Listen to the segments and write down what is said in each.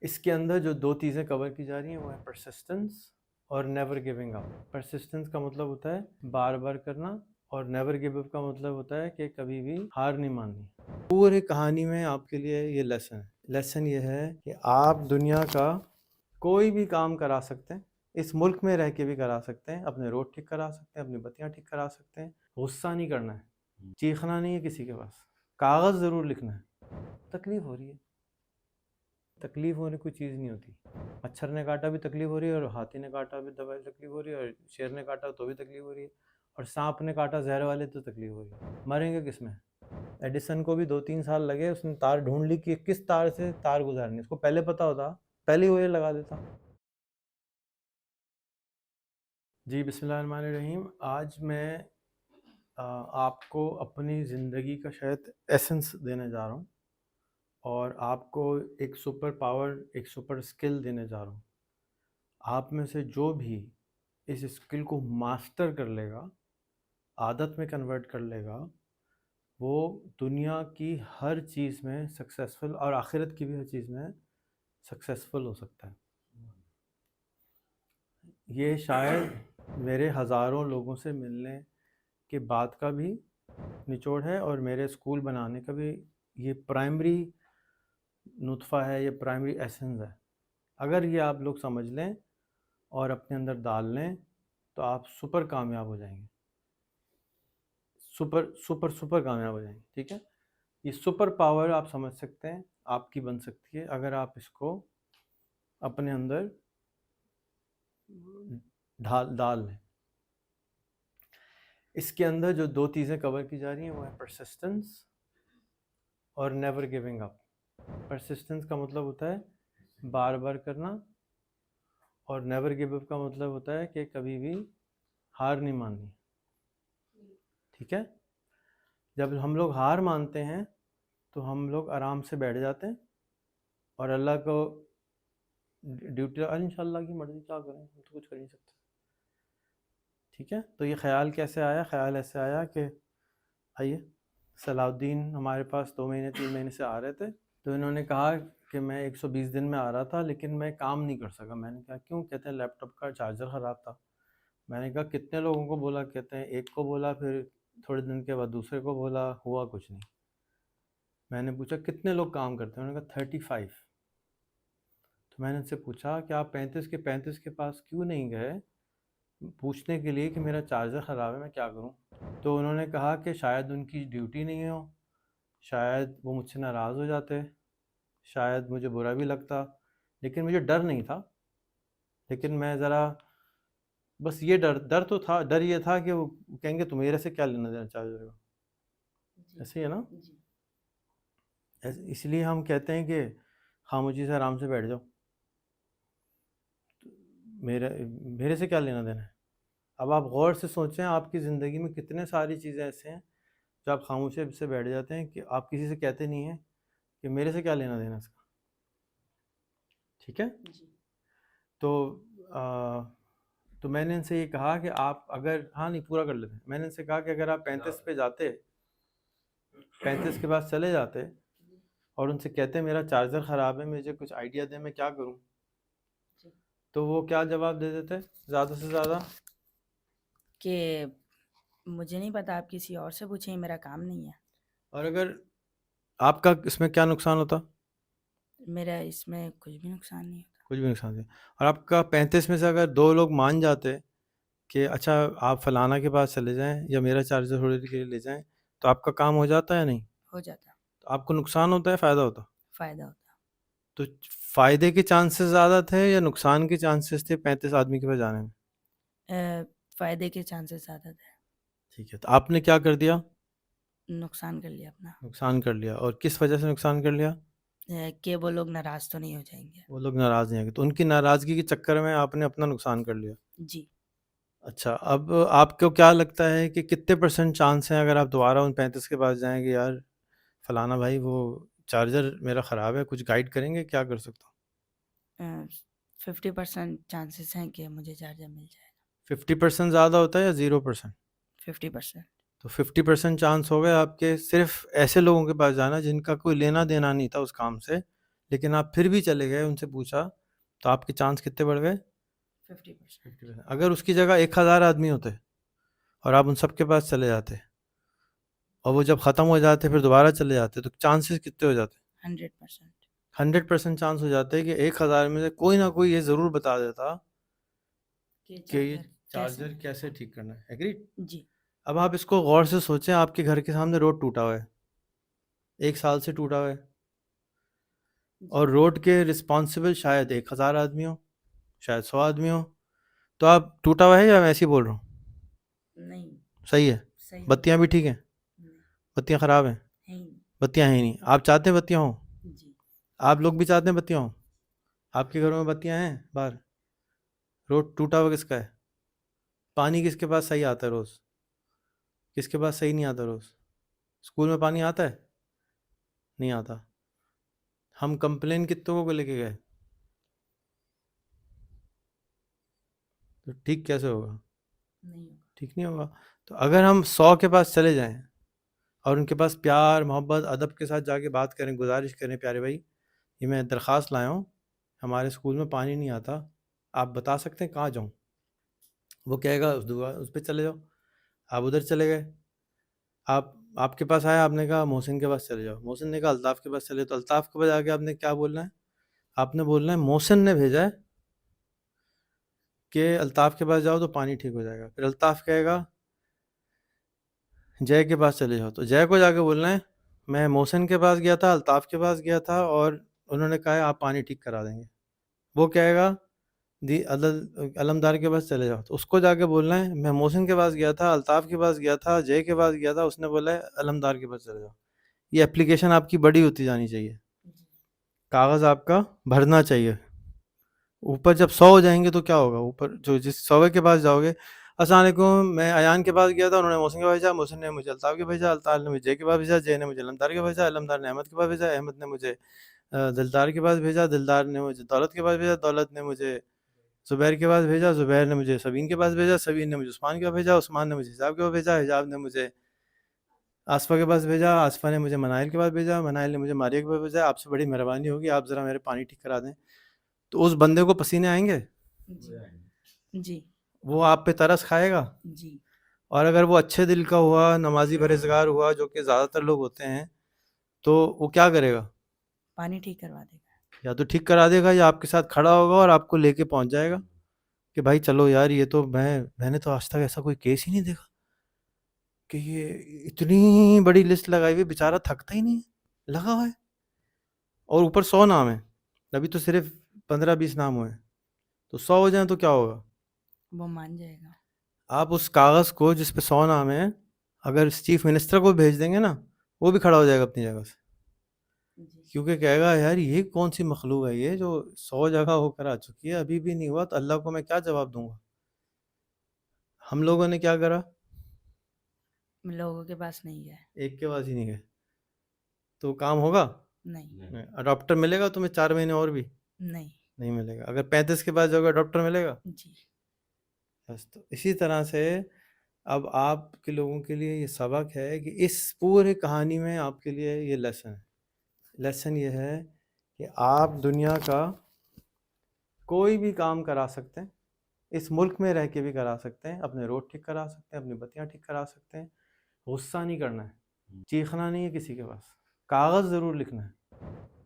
इसके अंदर जो दो चीज़ें कवर की जा रही हैं वो है परसिस्टेंस और नेवर गिविंग अप। परसिस्टेंस का मतलब होता है बार बार करना, और नेवर गिव अप का मतलब होता है कि कभी भी हार नहीं माननी। पूरी कहानी में आपके लिए ये लेसन है। लेसन ये है कि आप दुनिया का कोई भी काम करा सकते हैं, इस मुल्क में रह के भी करा सकते हैं, अपने रोड ठीक करा सकते हैं, अपनी बत्तियां ठीक करा सकते हैं। गुस्सा नहीं करना है, चीखना नहीं है किसी के पास, कागज़ ज़रूर लिखना है। तकलीफ हो रही है, तकलीफ होने कोई चीज़ नहीं होती। मच्छर ने काटा भी तकलीफ हो रही है, और हाथी ने काटा भी दवाई तकलीफ हो रही है, और शेर ने काटा तो भी तकलीफ हो रही है, और सांप ने काटा जहर वाले तो तकलीफ हो रही है। मरेंगे किस में? एडिसन को भी 2-3 साल लगे, उसने तार ढूंढ ली कि किस तार से तार गुजारनी। उसको पहले पता होता, पहले ही वो ये लगा देता। जी बिस्मिल्लाहिर्रहमानिर्रहीम। आज मैं आपको अपनी ज़िंदगी का शायद एसेंस देने जा रहा हूँ, और आपको एक सुपर पावर, एक सुपर स्किल देने जा रहा हूँ। आप में से जो भी इस स्किल को मास्टर कर लेगा, आदत में कन्वर्ट कर लेगा, वो दुनिया की हर चीज़ में सक्सेसफुल, और आखिरत की भी हर चीज़ में सक्सेसफुल हो सकता है। ये शायद मेरे हज़ारों लोगों से मिलने के बाद का भी निचोड़ है, और मेरे स्कूल बनाने का भी ये प्राइमरी नुत्फ़ा है, ये प्राइमरी एसेंस है। अगर ये आप लोग समझ लें और अपने अंदर डाल लें तो आप सुपर कामयाब हो जाएंगे, सुपर सुपर सुपर कामयाब हो जाएंगे। ठीक है, ये सुपर पावर आप समझ सकते हैं, आपकी बन सकती है अगर आप इसको अपने अंदर ढाल डाल लें। इसके अंदर जो दो चीज़ें कवर की जा रही हैं वो है परसिस्टेंस और नेवर गिविंग अप। परसिस्टेंस का मतलब होता है बार बार करना, और नेवर गिव अप का मतलब होता है कि कभी भी हार नहीं माननी। ठीक है, जब हम लोग हार मानते हैं तो हम लोग आराम से बैठ जाते हैं, और अल्लाह को ड्यूटी, इंशाल्लाह की मर्ज़ी, क्या करें, हम तो कुछ कर नहीं सकते। ठीक है, तो ये ख्याल कैसे आया? ख्याल ऐसे आया कि आइए, सलाउद्दीन हमारे पास 2 महीने 3 महीने से आ रहे थे, तो इन्होंने कहा कि मैं 120 दिन में आ रहा था लेकिन मैं काम नहीं कर सका। मैंने कहा क्यों? कहते हैं लैपटॉप का चार्जर ख़राब था। मैंने कहा कितने लोगों को बोला? कहते हैं एक को बोला, फिर थोड़े दिन के बाद दूसरे को बोला, हुआ कुछ नहीं। मैंने पूछा कितने लोग काम करते हैं? उन्होंने कहा 35। तो मैंने उनसे पूछा कि आप 35 के पास क्यों नहीं गए पूछने के लिए कि मेरा चार्जर ख़राब है, मैं क्या करूं? तो उन्होंने कहा कि शायद उनकी ड्यूटी नहीं हो, शायद वो मुझसे नाराज़ हो जाते, शायद मुझे बुरा भी लगता, लेकिन मुझे डर नहीं था। लेकिन मैं ज़रा, बस ये डर डर तो था, डर ये था कि वो कहेंगे तो मेरे से क्या लेना देना चार्जर का। ऐसे ही है ना? इसलिए हम कहते हैं कि खामोशी से आराम से बैठ जाओ, मेरे मेरे से क्या लेना देना है। अब आप गौर से सोचें, आपकी ज़िंदगी में कितने सारी चीज़ें ऐसे हैं जो आप खामोशी से बैठ जाते हैं कि आप किसी से कहते नहीं हैं कि मेरे से क्या लेना देना इसका। ठीक है, तो तो मैंने इनसे ये कहा कि आप अगर, हाँ नहीं पूरा कर लेते हैं, मैंने इनसे कहा कि अगर आप 35 पे जाते, 35 के बाद चले जाते और उनसे कहते मेरा चार्जर ख़राब है, मुझे कुछ आइडिया दे, मैं क्या करूं, तो वो क्या जवाब दे देते ज़्यादा से ज़्यादा? कि मुझे नहीं पता, आप किसी और से पूछें, मेरा काम नहीं है। और अगर आपका इसमें क्या नुकसान होता? मेरा इसमें कुछ भी नुकसान नहीं होता। कुछ भी नुकसान नहीं। और आपका 35 में से अगर 2 लोग मान जाते कि अच्छा आप फलाना के पास चले जाएं या मेरा चार्जर थोड़ी देर के लिए ले जाएं, तो आपका काम हो जाता है नहीं? हो जाता। तो आपको नुकसान होता है, फ़ायदा होता? फ़ायदा होता। तो फ़ायदे के चांसेस ज़्यादा थे या नुकसान के चांसेस थे 35 आदमी के पास जाने में? फ़ायदे के चांसेस ज़्यादा थे। ठीक है, तो आपने क्या कर दिया? नुकसान कर लिया अपना। नुकसान कर लिया। और किस वजह से नुकसान कर लिया? कि वो लोग नाराज़ तो नहीं हो जाएंगे। वो लोग नाराज़ नहीं होंगे, तो उनकी नाराज़गी के चक्कर में आपने अपना नुकसान कर लिया। जी। अच्छा, अब आपको क्या लगता है कि कितने परसेंट चांस हैं अगर आप दोबारा उन 35 के पास जाएँगे, यार फलाना भाई वो चार्जर मेरा ख़राब है, कुछ गाइड करेंगे, क्या कर सकता हूँ? 50% चांसेस हैं कि मुझे चार्जर मिल जाएगा। 50% ज़्यादा होता है या 0%? 50%। तो 50% चांस हो गए आपके सिर्फ़ ऐसे लोगों के पास जाना जिनका कोई लेना-देना नहीं था उस काम से, लेकिन आप फिर भी चले गए, उनसे पूछा, तो आपके चांस कितने बढ़ गए? 50%। 50%। अगर उसकी जगह 1000 आदमी होते और आप उन सबके पास चले जाते और वो जब ख़त्म हो जाते फिर दोबारा चले जाते, तो चांसेस कितने हो जाते? 100%। 100% चांस हो जाते हैं कि 1000 में से कोई ना कोई ये ज़रूर बता देता कि कि ये चार्जर चार्जर कैसे ठीक करना है। एग्रीड? जी। अब आप इसको गौर से सोचें, आपके घर के सामने रोड टूटा हुआ है, 1 साल से टूटा हुआ है, और रोड के रिस्पॉन्सिबल शायद 1000 आदमी हो, शायद 100 आदमी हो, तो आप टूटा हुआ है या मैं ऐसे ही बोल रहा हूँ? नहीं, सही है। सही बत्तियाँ भी ठीक हैं? नहीं, बत्तियाँ ख़राब हैं? है ही नहीं। बत्तियाँ हैं ही नहीं। आप चाहते हैं बत्तियाँ हों? जी। आप लोग भी चाहते हैं बत्तियाँ हों? आपके घरों में बत्तियाँ हैं बाहर? रोड टूटा हुआ किसका है? पानी किसके पास सही आता है रोज़? किसके पास सही नहीं आता रोज़? स्कूल में पानी आता है? नहीं आता। हम कंप्लेन कितनों को लेके गए? तो ठीक कैसे होगा? नहीं होगा। ठीक नहीं होगा। तो अगर हम 100 के पास चले जाएं और उनके पास प्यार मोहब्बत अदब के साथ जाके बात करें, गुजारिश करें, प्यारे भाई ये मैं दरख्वास्त लाया हूँ, हमारे स्कूल में पानी नहीं आता, आप बता सकते हैं कहाँ जाऊँ? वो कहेगा उस पे चले जाओ। आप उधर चले गए, आपके पास आया, आपने कहा मोहसिन के पास चले जाओ, मोहसिन ने कहा अल्ताफ़ के पास चले, तो अल्ताफ़ के पास आके आपने क्या बोलना है? आपने बोलना है मोहसिन ने भेजा है कि अल्ताफ़ के पास जाओ तो पानी ठीक हो जाएगा। फिर अल्ताफ़ कहेगा जय के पास चले जाओ, तो जय को जाके बोलना है मैं मोहसिन के पास गया था, अल्ताफ़ के पास गया था और उन्होंने कहा है आप पानी ठीक करा देंगे। वो कहेगा अलमदार के पास चले जाओ, तो उसको जाके बोलना है मैं मोहसिन के पास गया था, अल्ताफ़ के पास गया था, जय के पास गया था, उसने बोला है अलमदार के पास चले जाओ। ये एप्लीकेशन आपकी बड़ी होती जानी चाहिए, कागज़ आपका भरना चाहिए। ऊपर जब 100 हो जाएंगे तो क्या होगा? ऊपर जो जिस 100 के पास जाओगे, अस्सलाम वालेकुम मैं अयान के पास गया था, उन्होंने मोहसिन के पास भेजा, मोहसिन ने मुझे अल्ताफ़ के भेजा, अल्ताफ़ ने मुझे जय के पास भेजा, जय ने मुझे अलमदार के पास भेजा, अलमदार ने अहमद के पास भेजा, अहमद ने मुझे दिलदार के पास भेजा, दिलदार ने मुझे दौलत के पास भेजा, दौलत ने मुझे ज़ुबैर के पास भेजा, ज़ुबैर ने मुझे सबीन के पास भेजा, सबीन ने मुझे उस्मान के पास भेजा, उस्मान ने मुझे हिजाब के पास भेजा, हिजाब ने मुझे आसफ़ा के पास भेजा, आसफ़ा ने मुझे मनाइल के पास भेजा, मनाइल ने मुझे मारिया के पास भेजा, आपसे बड़ी मेहरबानी होगी आप ज़रा मेरे पानी ठीक करा दें। तो उस बंदे को पसीने आएँगे? जी। जी। वो आप पे तरस खाएगा? जी। और अगर वो अच्छे दिल का हुआ, नमाज़ी परहेज़गार हुआ, जो कि ज़्यादातर लोग होते हैं, तो वो क्या करेगा? पानी ठीक करवा देगा। या तो ठीक करा देगा या आपके साथ खड़ा होगा और आपको लेके पहुँच जाएगा कि भाई चलो यार, ये तो मैंने तो आज तक ऐसा कोई केस ही नहीं देखा कि ये इतनी बड़ी लिस्ट लगाई हुई, बेचारा थकता ही नहीं है, लगा हुआ है। और ऊपर 100 नाम है, अभी तो सिर्फ 15-20 नाम हुए हैं, तो 100 हो जाएं तो क्या होगा? वो मान जाएगा। आप उस कागज़ को जिस पे 100 नाम है, अगर चीफ मिनिस्टर को भेज देंगे ना, वो भी खड़ा हो जाएगा अपनी जगह से, जी। क्योंकि कहेगा यार ये कौन सी मखलूक है ये जो 100 जगह होकर आ चुकी है, अभी भी नहीं हुआ, तो अल्लाह को मैं क्या जवाब दूंगा? हम लोगों ने क्या करा? लोगों के पास नहीं गए। एक के पास ही नहीं गए, तो काम होगा? नहीं। अडॉप्टर मिलेगा तुम्हें 4 महीने और भी? नहीं। नहीं मिलेगा। अगर 35 के बाद जाओगे अडॉप्टर मिलेगा? जी। बस, तो इसी तरह से अब आपके लोगों के लिए ये सबक है कि इस पूरे कहानी में आपके लिए ये लेसन है। लेसन ये है कि आप दुनिया का कोई भी काम करा सकते हैं, इस मुल्क में रह के भी करा सकते हैं, अपने रोड ठीक करा सकते हैं, अपनी बत्तियाँ ठीक करा सकते हैं। गुस्सा नहीं करना है, चीखना नहीं है किसी के पास, कागज़ ज़रूर लिखना है।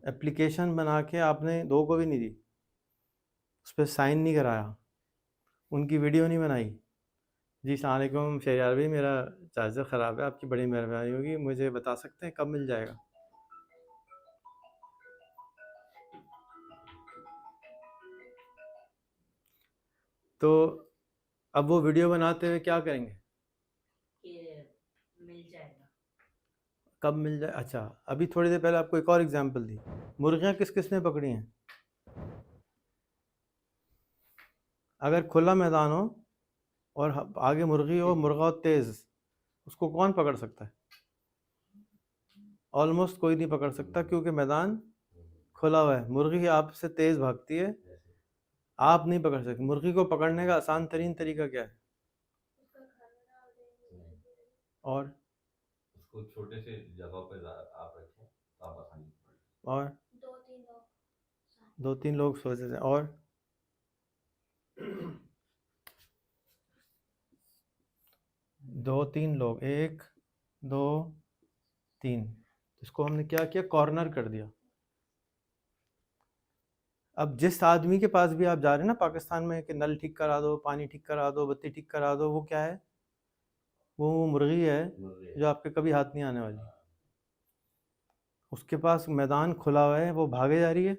एप्लीकेशन बना के आपने 2 को भी नहीं दी, उस पर साइन नहीं कराया, उनकी वीडियो नहीं बनाई। जी अस्सलाम वालेकुम शहरयार भाई, मेरा चार्जर ख़राब है, आपकी बड़ी मेहरबानी होगी, मुझे बता सकते हैं कब मिल जाएगा? तो अब वो वीडियो बनाते हुए क्या करेंगे? कि मिल जाएगा। कब मिल जाए? अच्छा, अभी थोड़ी देर पहले आपको एक और एग्जांपल दी, मुर्गियाँ किस किस ने पकड़ी हैं? अगर खुला मैदान हो और आगे मुर्गी हो, मुर्गा हो तेज़, उसको कौन पकड़ सकता है? ऑलमोस्ट कोई नहीं पकड़ सकता, क्योंकि मैदान खुला हुआ है। मुर्गी आपसे तेज़ भागती है, आप नहीं पकड़ सकते। मुर्गी को पकड़ने का आसान तरीन तरीका क्या है? और उसको छोटे से जगह पे आप रखें तो आप आसानी से पकड़ और 2-3 लोग सोच रहे हैं। और 2-3 लोग, 1 2 3, इसको हमने क्या किया, कॉर्नर कर दिया। अब जिस आदमी के पास भी आप जा रहे हैं ना पाकिस्तान में कि नल ठीक करा दो, पानी ठीक करा दो, बत्ती ठीक करा दो, वो क्या है, वो मुर्गी है जो आपके कभी हाथ नहीं आने वाली। उसके पास मैदान खुला हुआ है, वो भागे जा रही है,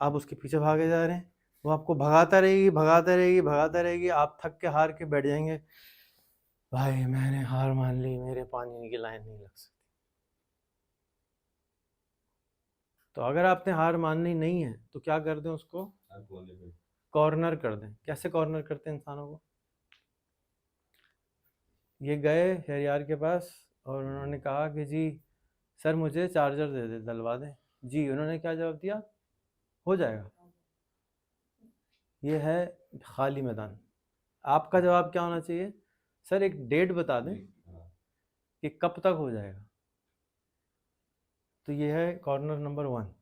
आप उसके पीछे भागे जा रहे हैं, वो आपको भगाता रहेगी भगाता रहेगी भगाता रहेगी, आप थक के हार के बैठ जाएंगे, भाई मैंने हार मान ली, मेरे पानी की लाइन नहीं लग सकती। तो अगर आपने हार माननी नहीं है तो क्या कर दें, उसको कॉर्नर कर दें। कैसे कॉर्नर करते हैं इंसानों को, ये गए शहरियार के पास और उन्होंने कहा कि जी सर मुझे चार्जर दे दे, डलवा दें जी। उन्होंने क्या जवाब दिया, हो जाएगा। ये है खाली मैदान। आपका जवाब क्या होना चाहिए, सर एक डेट बता दें कि कब तक हो जाएगा। तो ये है कॉर्नर नंबर 1,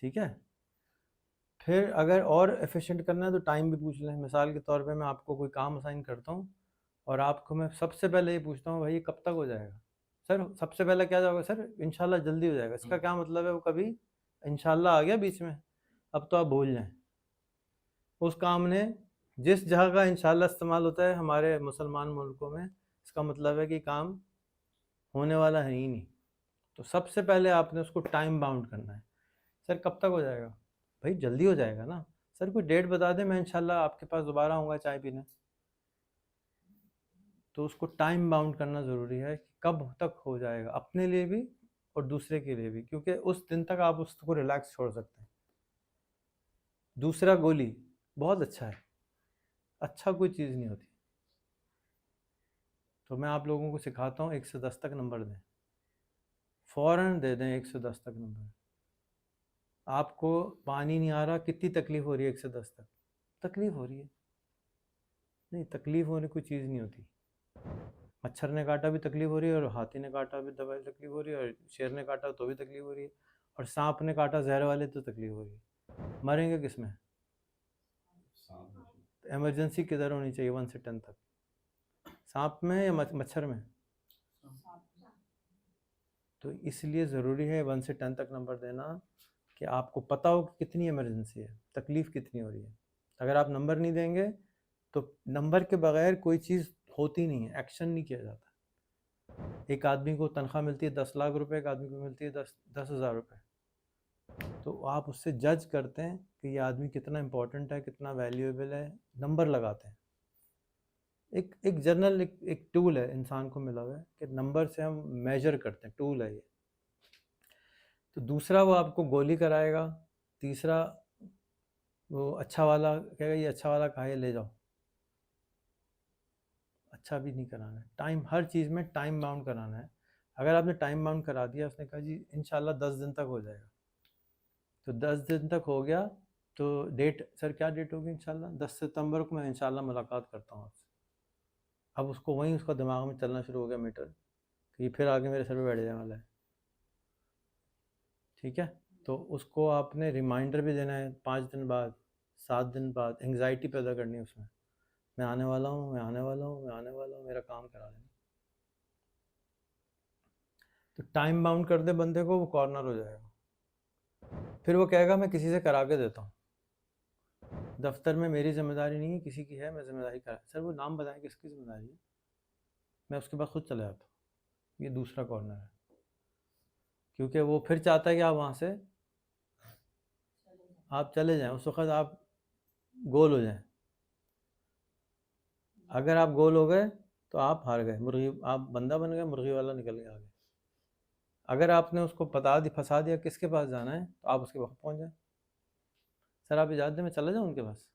ठीक है। फिर अगर और एफिशिएंट करना है तो टाइम भी पूछ लें। मिसाल के तौर पे मैं आपको कोई काम असाइन करता हूँ और आपको मैं सबसे पहले ये पूछता हूँ, भाई कब तक हो जाएगा। सर सबसे पहले क्या जाओगे, सर इंशाल्लाह जल्दी हो जाएगा। इसका क्या मतलब है, वो कभी इंशाल्लाह आ गया बीच में, अब तो आप भूल जाएं। उस काम ने जिस जगह का इंशाल्लाह इस्तेमाल होता है हमारे मुसलमान मुल्कों में, इसका मतलब है कि काम होने वाला है ही नहीं। तो सबसे पहले आपने उसको टाइम बाउंड करना है। सर कब तक हो जाएगा, भाई जल्दी हो जाएगा ना। सर कोई डेट बता दें, मैं इंशाल्लाह आपके पास दोबारा आऊँगा चाय पीने। तो उसको टाइम बाउंड करना ज़रूरी है कि कब तक हो जाएगा, अपने लिए भी और दूसरे के लिए भी, क्योंकि उस दिन तक आप उसको रिलैक्स छोड़ सकते हैं। दूसरा गोली बहुत अच्छा है, अच्छा कोई चीज़ नहीं होती। तो मैं आप लोगों को सिखाता हूँ, 1 से 10 तक नंबर दें, फ़ौरन दे दें 1 से 10 तक नंबर। आपको पानी नहीं आ रहा, कितनी तकलीफ़ हो रही है 1 से 10 तक, तकलीफ़ हो रही है, नहीं तकलीफ़ होने कोई चीज़ नहीं होती। मच्छर ने काटा भी तकलीफ़ हो रही है, और हाथी ने काटा भी दवाई तकलीफ़ हो रही है, और शेर ने काटा तो भी तकलीफ़ हो रही है, और सांप ने काटा जहर वाले तो तकलीफ़ हो रही है। मरेंगे किस में, तो इमरजेंसी किधर होनी चाहिए 1 से 10 तक, सांप में या मच्छर में। तो इसलिए ज़रूरी है 1 से 10 तक नंबर देना कि आपको पता हो कि कितनी इमरजेंसी है, तकलीफ़ कितनी हो रही है। अगर आप नंबर नहीं देंगे तो नंबर के बगैर कोई चीज़ होती नहीं है, एक्शन नहीं किया जाता। एक आदमी को तनख्वाह मिलती है 10 लाख रुपए, एक आदमी को मिलती है 10,000 रुपये। तो आप उससे जज करते हैं कि ये आदमी कितना इम्पोर्टेंट है, कितना वैल्यूएबल है, नंबर लगाते हैं। एक जनरल एक टूल है इंसान को मिला हुआ है कि नंबर से हम मेजर करते हैं, टूल है ये। तो दूसरा वो आपको गोली कराएगा, तीसरा वो अच्छा वाला कहेगा ये अच्छा वाला कहा है ले जाओ, अच्छा भी नहीं कराना है। टाइम, हर चीज़ में टाइम बाउंड कराना है। अगर आपने टाइम बाउंड करा दिया, उसने कहा जी इंशाल्लाह 10 दिन तक हो जाएगा, तो 10 दिन तक हो गया, तो डेट, सर क्या डेट होगी इंशाल्लाह, 10 सितंबर को मैं इंशाल्लाह मुलाकात करता हूँ आपसे। अब उसको वहीं उसका दिमाग में चलना शुरू हो गया मीटर कि ये फिर आगे मेरे सर पे बैठ जाने वाला है, ठीक है। तो उसको आपने रिमाइंडर भी देना है 5 दिन बाद, 7 दिन बाद, एंग्जाइटी पैदा करनी है उसमें, मैं आने वाला हूँ, मैं आने वाला हूँ, मैं आने वाला हूँ, मेरा काम करा देना। तो टाइम बाउंड कर दे बंदे को, वो कॉर्नर हो जाएगा। फिर वो कहेगा मैं किसी से करा के देता हूँ, दफ्तर में मेरी जिम्मेदारी नहीं है, किसी की है, मैं जिम्मेदारी करा। सर वो नाम बताएं किसकी जिम्मेदारी है, मैं उसके पास खुद चला जाता हूँ। ये दूसरा कॉर्नर है, क्योंकि वो फिर चाहता है कि आप वहाँ से आप चले जाएं, उस वक्त आप गोल हो जाएं। अगर आप गोल हो गए तो आप हार गए, मुर्गी आप बंदा बन गए, मुर्गी वाला निकल गया आगे। अगर आपने उसको फंसा दिया किसके पास जाना है, तो आप उसके पास पहुँच जाए। सर आप इजाज़त दें मैं चला जाऊँ उनके पास,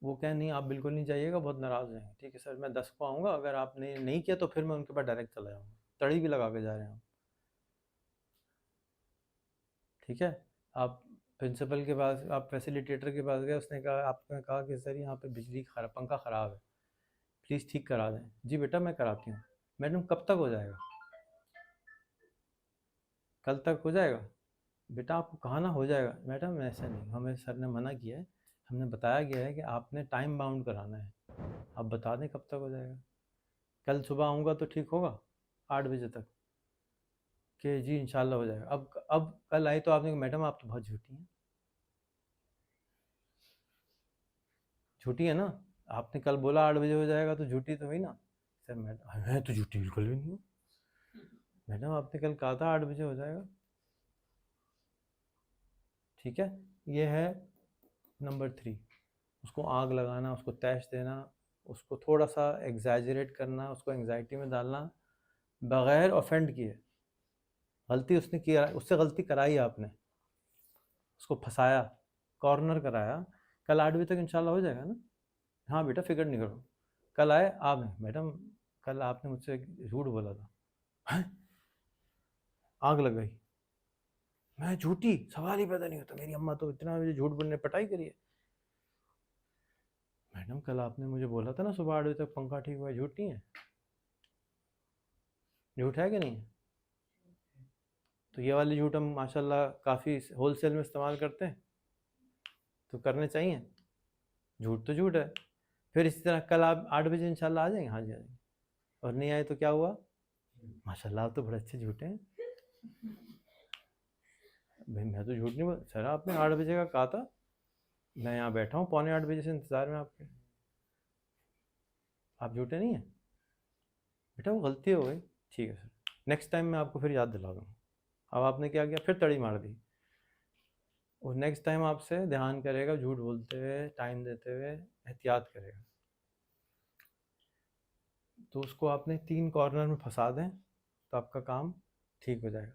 वो कहें नहीं आप बिल्कुल नहीं जाइएगा, बहुत नाराज़ हो जाएंगे। ठीक है सर, मैं 10 को आऊँगा, अगर आपने नहीं किया तो फिर मैं उनके पास डायरेक्ट चला जाऊँगा। तड़ी भी लगा के जा रहे हैं हम, ठीक है। आप प्रिंसिपल के पास, आप फैसिलिटेटर के पास गए, उसने कहा, आपने कहा कि सर यहाँ पे बिजली खराब, पंखा ख़राब है, प्लीज़ ठीक करा दें। जी बेटा मैं कराती हूँ। मैडम कब तक हो जाएगा, कल तक हो जाएगा। बेटा आपको कहाना हो जाएगा। मैडम ऐसा नहीं, हमें सर ने मना किया है, हमने बताया गया है कि आपने टाइम बाउंड कराना है, आप बता दें कब तक हो जाएगा। कल सुबह आऊँगा तो ठीक होगा 8 बजे तक, कि जी इंशाल्लाह हो जाएगा। अब कल आई तो आपने कहा मैडम आप तो बहुत झूठी हैं। झूठी है ना, आपने कल बोला 8 बजे हो जाएगा तो झूठी तो हुई ना। सर मैडम मैं तो झूठी बिल्कुल भी नहीं हूँ, मैडम आपने कल कहा था 8 बजे हो जाएगा। ठीक है, ये है नंबर 3। उसको आग लगाना, उसको तैश देना, उसको थोड़ा सा एग्जैजरेट करना, उसको एंजाइटी में डालना बगैर ऑफेंड किए। गलती उसने किया, उससे गलती कराई आपने, उसको फंसाया, कॉर्नर कराया। कल 8 बजे तक इंशाल्लाह हो जाएगा ना। हाँ बेटा फिक्र नहीं करो। कल आए आप, मैडम कल आपने मुझसे झूठ बोला था। हैं? आग लग गई, मैं झूठी, सवाल ही पैदा नहीं होता, मेरी अम्मा तो इतना मुझे झूठ बोलने पटाई करी है। मैडम कल आपने मुझे बोला था ना सुबह 8 बजे तक पंखा ठीक हुआ है, झूठ नहीं है? झूठ है कि नहीं है? तो ये वाली झूठ हम माशाल्लाह काफ़ी होलसेल में इस्तेमाल करते हैं, तो करने चाहिए। झूठ तो झूठ है। फिर इसी तरह कल आप 8 बजे इंशाल्लाह आ जाएंगे? हाँ जी आ जाएंगे। और नहीं आए तो क्या हुआ? माशाल्लाह आप तो बड़े अच्छे झूठे हैं। भाई मैं तो झूठ नहीं बोल सर, आपने 8 बजे का कहा था, मैं यहाँ बैठा हूँ 7:45 से इंतज़ार में आपके, आप झूठे नहीं हैं। बेटा वो गलती हो गई, ठीक है सर, नेक्स्ट टाइम मैं आपको फिर याद दिला दूँगा। अब आपने क्या किया, फिर तड़ी मार दी। और नेक्स्ट टाइम आपसे ध्यान करेगा, झूठ बोलते हुए, टाइम देते हुए एहतियात करेगा। तो उसको आपने 3 कॉर्नर में फंसा दें तो आपका काम ठीक हो जाएगा।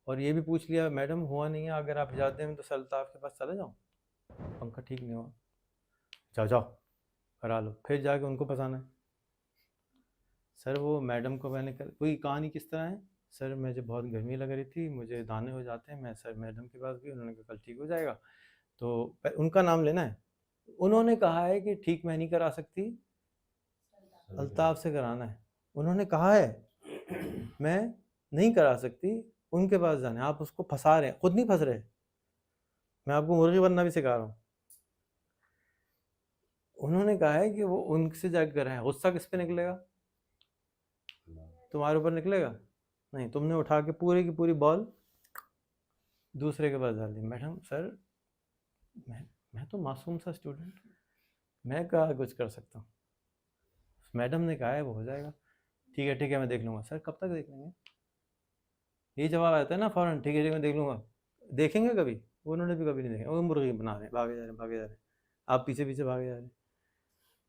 और ये भी पूछ लिया मैडम हुआ नहीं है, अगर आप इजाज़त दें तो सर अल्ताफ़ के पास चले जाऊँ, पंखा ठीक नहीं हुआ, जाओ जाओ करा लो। फिर जाके उनको फंसाना है। सर वो मैडम को मैंने कल, वही कहानी किस तरह है, सर मुझे बहुत गर्मी लग रही थी, मुझे दाने हो जाते हैं, मैं सर मैडम के पास गई, उन्होंने कहा कल ठीक हो जाएगा। तो उनका नाम लेना है। उन्होंने कहा है कि ठीक मैं नहीं करा सकती, अल्ताफ़ से कराना है। उन्होंने कहा है मैं नहीं करा सकती, उनके पास जाना है। आप उसको फंसा रहे हैं, खुद नहीं फंस रहे, मैं आपको मुर्गी बनना भी सिखा रहा हूँ। उन्होंने कहा है कि वो उनसे जाकर कराए। गुस्सा किस पे निकलेगा? तुम्हारे ऊपर निकलेगा? नहीं, तुमने उठा के पूरी की पूरी बॉल दूसरे के पास डाल दी। मैडम सर मैं तो मासूम सा स्टूडेंट, मैं क्या कुछ कर सकता हूँ। मैडम ने कहा है वो हो जाएगा। ठीक है मैं देख लूँगा। सर कब तक देख लेंगे? ये जवाब आता है ना फ़ौरन, ठीक है मैं देख लूँगा। देखेंगे कभी? उन्होंने भी कभी नहीं देखा, वो मुर्गी बना रहे हैं, भागे जा रहे हैं, भागे जा रहे हैं, आप पीछे पीछे भागे जा रहे हैं।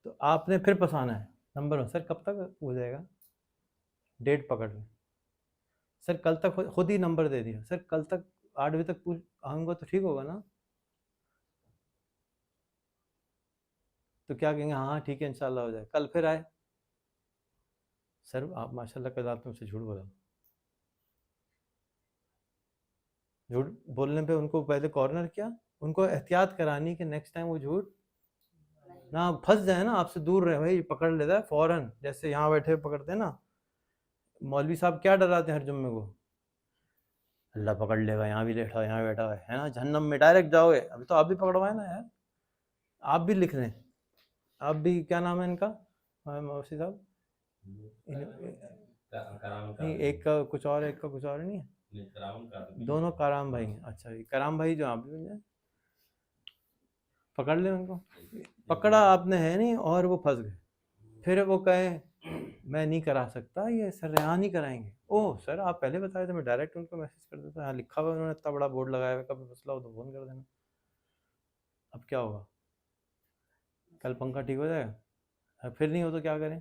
तो आपने फिर फंसाना है। नंबर 1, सर कब तक हो जाएगा? डेट पकड़ लें। सर कल तक खुद ही नंबर दे दिया, सर कल तक 8 बजे तक पूछ आऊँगा तो ठीक होगा ना? तो क्या कहेंगे, हाँ ठीक है इंशाल्लाह हो जाएगा। कल फिर आए, सर आप माशाल्लाह कल आपने मुझसे झूठ बोला। झूठ बोलने पे उनको पहले कॉर्नर किया, उनको एहतियात करानी कि नेक्स्ट टाइम वो झूठ ना फंस जाए ना, आपसे दूर रहे। भाई पकड़ लेता है फ़ौरन, जैसे यहाँ बैठे पकड़ते हैं ना। मौलवी साहब क्या डराते हैं हर जुम्मे को, अल्लाह पकड़ लेगा, यहाँ भी बैठा है, यहाँ बैठा है ना, जहन्नम में डायरेक्ट जाओगे। अभी तो आप भी पकड़वाए ना यार, आप भी लिख लें। आप भी, क्या नाम है इनका, मौसी साहब? नहीं एक का कुछ और, एक का कुछ और नहीं है, दोनों कराम भाई हैं। अच्छा ये कराम भाई जो आप भी बन जाए, पकड़ ले उनको। पकड़ा आपने है नहीं और वो फंस गए। फिर वो कहे मैं नहीं करा सकता, ये सर यहाँ नहीं कराएंगे। ओह सर आप पहले बताए थे, मैं डायरेक्ट उनको मैसेज कर देता। यहाँ लिखा हुआ है, उन्होंने इतना बड़ा बोर्ड लगाया हुआ, कभी मसला हो तो फ़ोन कर देना। अब क्या होगा? कल पंखा ठीक हो जाएगा? फिर नहीं हो तो क्या करें?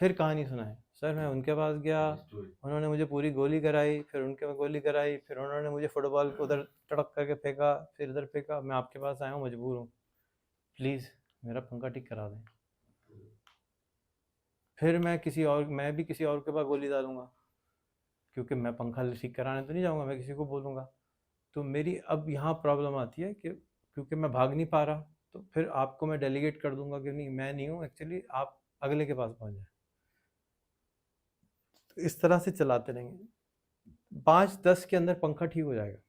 फिर कहानी सुनाए, सर मैं उनके पास गया, उन्होंने मुझे पूरी गोली कराई, फिर उनके में गोली कराई, फिर उन्होंने मुझे फुटबॉल को उधर टड़क करके फेंका, फिर इधर फेंका, मैं आपके पास आया हूँ, मजबूर हूँ, प्लीज़ मेरा पंखा ठीक करा दें। फिर मैं भी किसी और के पास गोली डालूंगा, क्योंकि मैं पंखा ठीक कराने तो नहीं जाऊँगा, मैं किसी को बोलूँगा। तो मेरी अब यहाँ प्रॉब्लम आती है कि क्योंकि मैं भाग नहीं पा रहा, तो फिर आपको मैं डेलीगेट कर दूंगा कि नहीं मैं नहीं हूँ एक्चुअली, आप अगले के पास पहुँच जाए। तो इस तरह से चलाते रहेंगे, 5-10 के अंदर पंखा ठीक हो जाएगा।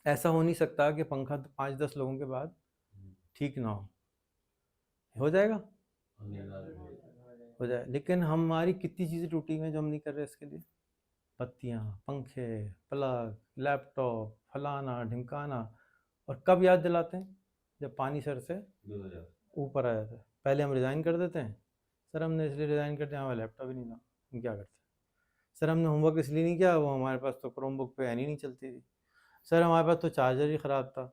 ऐसा हो नहीं सकता कि पंखा 5-10 लोगों के बाद ठीक ना हो जाएगा, हो जाए। लेकिन हमारी कितनी चीज़ें टूटी हुई हैं जो हम नहीं कर रहे इसके लिए। बत्तियाँ, पंखे, प्लग, लैपटॉप, फलाना ढिमकाना। और कब याद दिलाते हैं? जब पानी सर से ऊपर आ जाता है। पहले हम रिज़ाइन कर देते हैं, सर हमने इसलिए रिज़ाइन कर दिया, हमारा लैपटॉप ही नहीं था, हम क्या करते? सर हमने होमवर्क इसलिए नहीं किया, वो हमारे पास तो क्रोम बुक पे एनी नहीं चलती थी। सर हमारे पास तो चार्जर ही ख़राब था।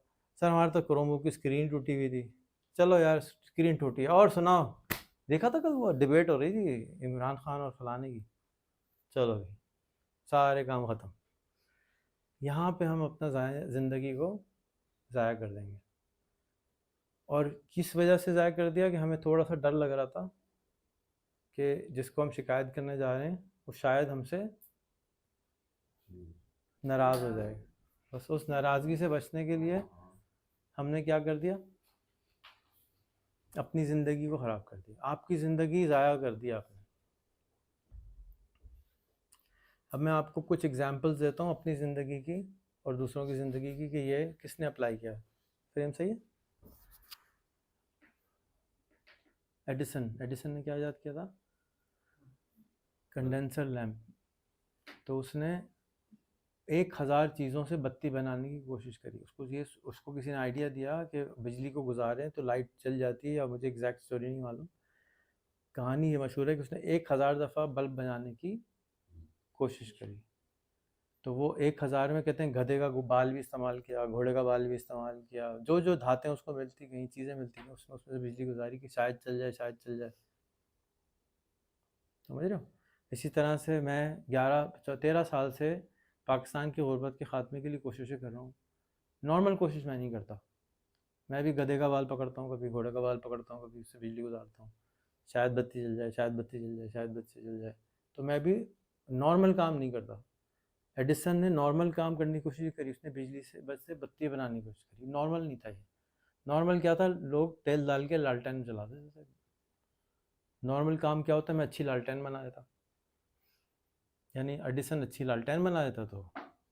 सर हमारे तो क्रोम बुक की स्क्रीन टूटी हुई थी। चलो यार स्क्रीन टूटी है, और सुनाओ, देखा था कल वो डिबेट हो रही थी इमरान खान और फलाने की। चलो भाई सारे काम ख़त्म। यहाँ पे हम अपना ज़िंदगी को ज़ाया कर देंगे। और किस वजह से ज़ाया कर दिया? कि हमें थोड़ा सा डर लग रहा था कि जिसको हम शिकायत करने जा रहे हैं वो शायद हमसे नाराज़ हो जाएगा। बस उस नाराज़गी से बचने के लिए हमने क्या कर दिया? अपनी ज़िंदगी को ख़राब कर दिया। आपकी ज़िंदगी ज़ाया कर दी आपने। अब मैं आपको कुछ एग्जांपल्स देता हूँ अपनी ज़िंदगी की और दूसरों की ज़िंदगी की, कि ये किसने अप्लाई किया। फ्रेम सही है? एडिसन ने क्या ईजाद किया था? Condenser lamp. तो उसने 1000 चीज़ों से बत्ती बनाने की कोशिश करी। उसको किसी ने आइडिया दिया कि बिजली को गुजारें तो लाइट चल जाती है, या मुझे एग्जैक्ट स्टोरी नहीं मालूम। कहानी ये मशहूर है कि उसने 1000 दफ़ा बल्ब बनाने की कोशिश करी। तो वो 1000 में कहते हैं गधे का बाल भी इस्तेमाल किया, घोड़े का बाल भी इस्तेमाल किया, जो जो धातें उसको मिलती गई, चीज़ें मिलती गई, उसने उसमें से बिजली गुजारी कि शायद चल जाए, शायद चल जाए। समझ रहे हो? इसी तरह से मैं 13 साल से पाकिस्तान की गुर्बत के ख़ात्मे के लिए कोशिशें कर रहा हूँ। नॉर्मल कोशिश मैं नहीं करता। मैं भी गधे का बाल पकड़ता हूँ, कभी घोड़े का बाल पकड़ता हूँ, कभी उससे बिजली गुजारता हूँ। शायद बत्ती जल जाए, शायद बत्ती जल जाए, शायद बत्ती जल जाए। तो मैं भी नॉर्मल काम नहीं करता। एडिसन ने नॉर्मल काम करने की कोशिश करी, उसने बिजली से बत्ती बनाने की कोशिश करी। नॉर्मल नहीं था ये। नॉर्मल क्या था? लोग तेल डाल के लालटेन जलाते थे। नॉर्मल काम क्या होता है? मैं अच्छी लालटेन बना देता, यानी एडिसन अच्छी लालटेन बना देता, तो